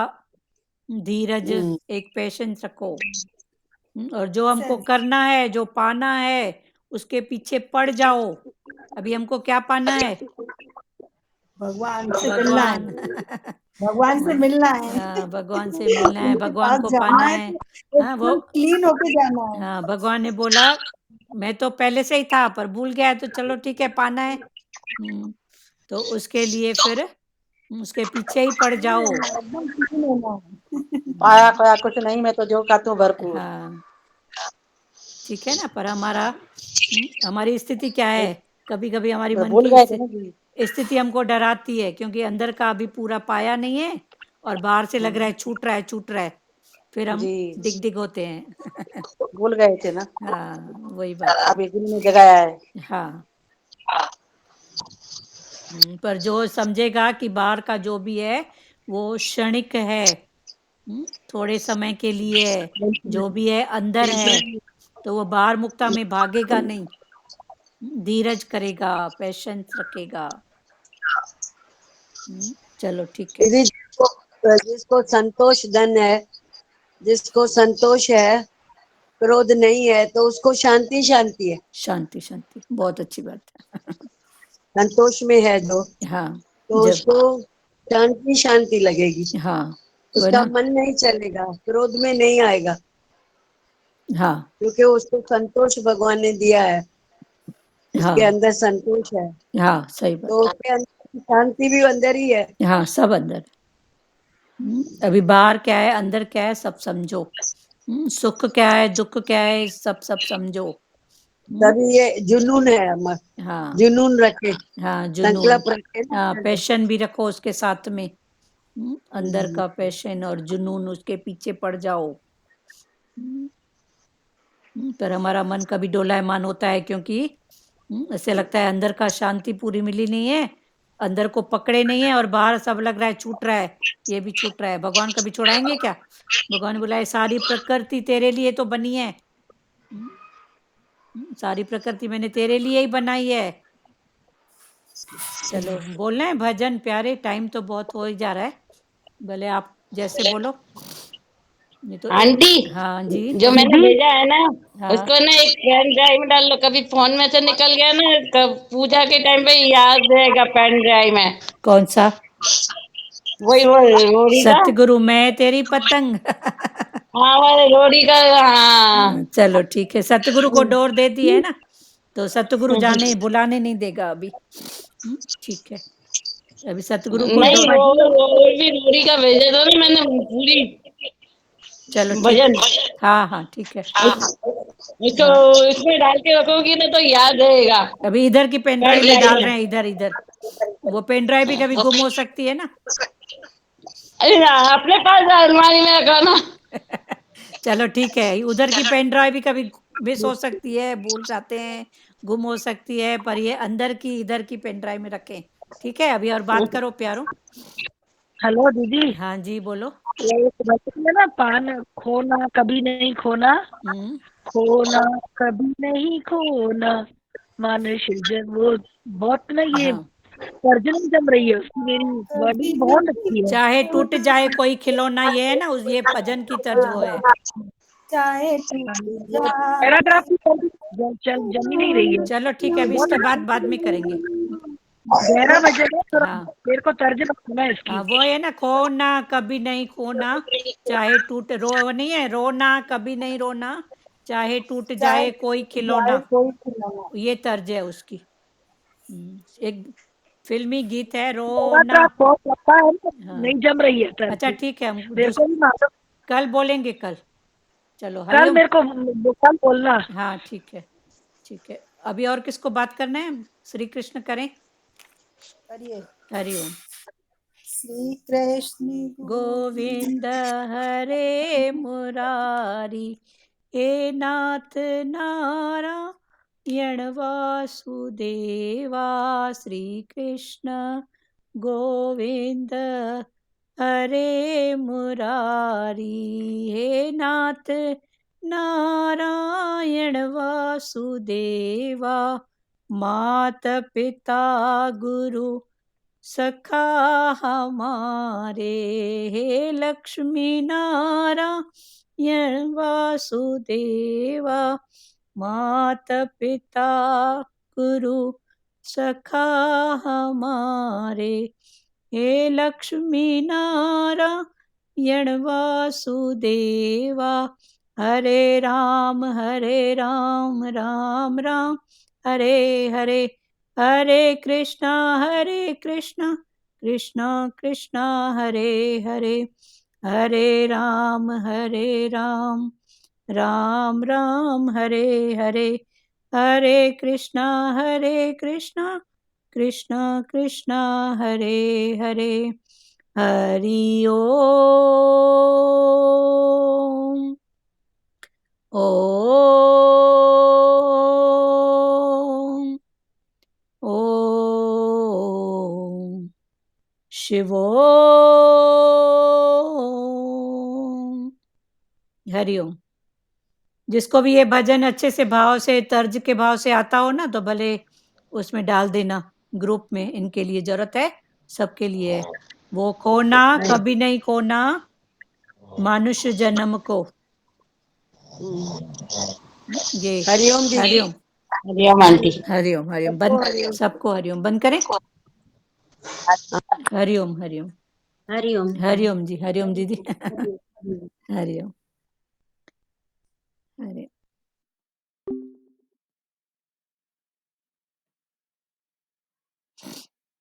Speaker 1: धीरज, एक पैशन रखो। और जो हमको करना है, जो पाना है, उसके पीछे पड़ जाओ। अभी हमको क्या पाना है?
Speaker 7: भगवान से मिलना है,
Speaker 1: भगवान।
Speaker 7: भगवान से मिलना है,
Speaker 1: हाँ, भगवान से मिलना है,
Speaker 7: उनके
Speaker 1: भगवान
Speaker 7: पास
Speaker 1: को
Speaker 7: जाना
Speaker 1: पाना
Speaker 7: है
Speaker 1: है।
Speaker 7: तो
Speaker 1: हाँ, वो,
Speaker 7: एकदम क्लीन होके जाना है।
Speaker 1: हाँ, भगवान ने बोला मैं तो पहले से ही था पर भूल गया, तो चलो ठीक है, पाना है। तो उसके लिए फिर उसके पीछे ही पड़ जाओ।
Speaker 7: एकदम क्लीन होना है।
Speaker 3: पाया खोया कुछ नहीं, मैं तो जो का तू भरपूर।
Speaker 1: हाँ, ठीक है ना। पर हमारी स्थिति क्या है, कभी कभी हमारी मन
Speaker 3: भूल
Speaker 1: की
Speaker 3: गए थे ना जी।
Speaker 1: स्थिति हमको डराती है, क्योंकि अंदर का अभी पूरा पाया नहीं है और बाहर से लग रहा है छूट रहा है, छूट रहा है, फिर हम
Speaker 3: जी
Speaker 1: दिग दिग होते हैं।
Speaker 3: भूल गए थे ना,
Speaker 1: हाँ, वही बात है।
Speaker 3: अभी दिल में जगाया है।
Speaker 1: हाँ, पर जो समझेगा कि बाहर का जो भी है वो क्षणिक है, थोड़े समय के लिए है, जो भी है अंदर है, तो वो बाहर मुक्ता में भागेगा नहीं, धीरज करेगा, पेशेंस रखेगा। चलो ठीक है।
Speaker 8: दीदी जिसको संतोष धन है, जिसको संतोष है, क्रोध नहीं है, तो उसको शांति शांति है।
Speaker 1: शांति, शांति, बहुत अच्छी बात है।
Speaker 8: संतोष में है जो,
Speaker 1: हाँ,
Speaker 8: तो
Speaker 1: जब,
Speaker 8: उसको शांति शांति लगेगी,
Speaker 1: हाँ,
Speaker 8: उसका
Speaker 1: वरना,
Speaker 8: मन नहीं चलेगा, क्रोध में नहीं आएगा,
Speaker 1: हाँ,
Speaker 8: क्योंकि उसको संतोष भगवान ने दिया है, उसके
Speaker 1: हाँ,
Speaker 8: अंदर संतोष है,
Speaker 1: हाँ, सही बात।
Speaker 8: तो उसके अंदर शांति भी अंदर ही है।
Speaker 1: हाँ, सब अंदर। अभी बाहर क्या है, अंदर क्या है, सब समझो। सुख क्या है, दुख क्या है, सब सब समझो।
Speaker 8: तभी ये जुनून है हमारा,
Speaker 1: हाँ,
Speaker 8: जुनून रखे,
Speaker 1: हाँ, जुनून,
Speaker 8: संकल्प रखे ना।
Speaker 1: हाँ, पैशन भी रखो उसके साथ में। अंदर का पैशन और जुनून, उसके पीछे पड़ जाओ। पर हमारा मन कभी डोलायमान होता है, क्योंकि ऐसे लगता है अंदर का शांति पूरी मिली नहीं है, अंदर को पकड़े नहीं है और बाहर सब लग रहा है छूट रहा है, ये भी छूट रहा है। भगवान कभी छुड़ाएंगे क्या? भगवान बोला सारी प्रकृति तेरे लिए तो बनी है, सारी प्रकृति मैंने तेरे लिए ही बनाई है। चलो बोलना है भजन प्यारे, टाइम तो बहुत हो ही जा रहा है, भले आप जैसे बोलो। नहीं तो
Speaker 2: आंटी,
Speaker 1: हाँ जी,
Speaker 2: जो मैंने भेजा है ना,
Speaker 1: हाँ
Speaker 2: उसको ना एक पेन ड्राइव में डाल लो। कभी फोन में से निकल गया ना, पूजा के टाइम पे याद रहेगा पेन ड्राइव में।
Speaker 1: कौन सा?
Speaker 2: वही वो रोड़ी का।
Speaker 1: सतगुरु मैं तेरी पतंग।
Speaker 2: हाँ, वो रोड़ी का। हाँ,
Speaker 1: चलो ठीक है, सतगुरु को डोर दे दी है ना, तो सतगुरु जाने बुलाने नहीं देगा अभी। ठीक है, अभी सतगुरु को
Speaker 2: नहीं
Speaker 1: डोर।
Speaker 2: वो भी रोड़ी का भेजा था ना मैंने पूरी
Speaker 1: चलो ठीक
Speaker 2: भजन।
Speaker 1: हाँ हाँ ठीक है।
Speaker 2: उसको इसमें डाल के रखोगी ना तो याद रहेगा।
Speaker 1: अभी इधर की पेन ड्राइव में डाल रहे हैं, इधर इधर। वो पेन ड्राइव भी कभी गुम हो सकती है ना।
Speaker 2: अरे अपने पास अलमारी में रखो ना।
Speaker 1: चलो ठीक है, उधर की पेन ड्राइव भी कभी मिस हो सकती है, भूल जाते हैं, गुम हो सकती है, पर ये अंदर की इधर की पेन ड्राइव में रखें। ठीक है, अभी और बात करो प्यारो।
Speaker 5: हेलो दीदी,
Speaker 1: हाँ जी बोलो।
Speaker 5: ये भजन में ना पान खोना कभी नहीं खोना, खोना कभी नहीं खोना, मानुष जन, वो बहुत ना ये
Speaker 1: हाँ।
Speaker 5: तर्जनी जम रही है उसकी, मेरी वर्डिंग बहुत अच्छी है।
Speaker 1: चाहे टूट जाए कोई खिलौना, ये है ना ये भजन की तर्ज वो है।
Speaker 7: चाहे टूट जाए।
Speaker 5: पैराग्राफ की तर्ज जम ही नहीं रही है।
Speaker 1: चलो ठीक है, अभी इसके बाद में करेंगे।
Speaker 5: गहरा भजन है, थोड़ा
Speaker 1: हाँ
Speaker 5: मेरे को तर्ज लगना है इसकी।
Speaker 1: हाँ, वो है ना, खोना कभी नहीं खोना, चाहे टूट रो नहीं है, रोना कभी नहीं रोना, चाहे टूट जाए कोई खिलौना, ये तर्ज है उसकी। एक फिल्मी गीत है रोना।
Speaker 5: पैराग्राफ बहुत लंबा है,
Speaker 1: हाँ।
Speaker 5: नहीं जम रही है तर्ज।
Speaker 1: अच्छा ठीक है, हम
Speaker 5: मेरे को भी मालूम,
Speaker 1: कल बोलेंगे कल। चलो
Speaker 5: कल
Speaker 1: हरिओम।
Speaker 5: मेरे को कल बोलना।
Speaker 1: हाँ ठीक है ठीक है। अभी और किसको बात करना है? श्री कृष्ण करें।
Speaker 7: करिए।
Speaker 1: हरिओम।
Speaker 7: श्री कृष्ण
Speaker 1: गोविंद हरे मुरारी, हे नाथ नारायण वासुदेवा। श्री कृष्ण गोविंद हरे मुरारी, हे नाथ नारायण वासुदेवा। मात पिता गुरु सखा हमारे, हे लक्ष्मी नारायण वासुदेवा। मात पिता गुरु सखा हमारे, हे लक्ष्मी नारायण वासुदेवा। हरे राम राम राम हरे हरे, हरे कृष्णा कृष्णा कृष्णा हरे हरे, हरे राम राम राम हरे हरे, हरे कृष्णा कृष्णा कृष्णा हरे हरे। हरि ओम। ओम ओम शिवोम। हरिओम। जिसको भी ये भजन अच्छे से भाव से, तर्ज के भाव से आता हो ना, तो भले उसमें डाल देना ग्रुप में, इनके लिए जरूरत है, सबके लिए है। वो खोना कभी नहीं खोना, मनुष्य जन्म को। ये
Speaker 2: हरिओम दीदी।
Speaker 1: हरिओम।
Speaker 2: हरिओम आंटी।
Speaker 1: हरिओम हरिओम। बंद, सबको हरिओम बंद करें। हरिओम हरिओम
Speaker 4: हरिओम।
Speaker 1: हरिओम जी, हरिओम दीदी। हरिओम हरिओम।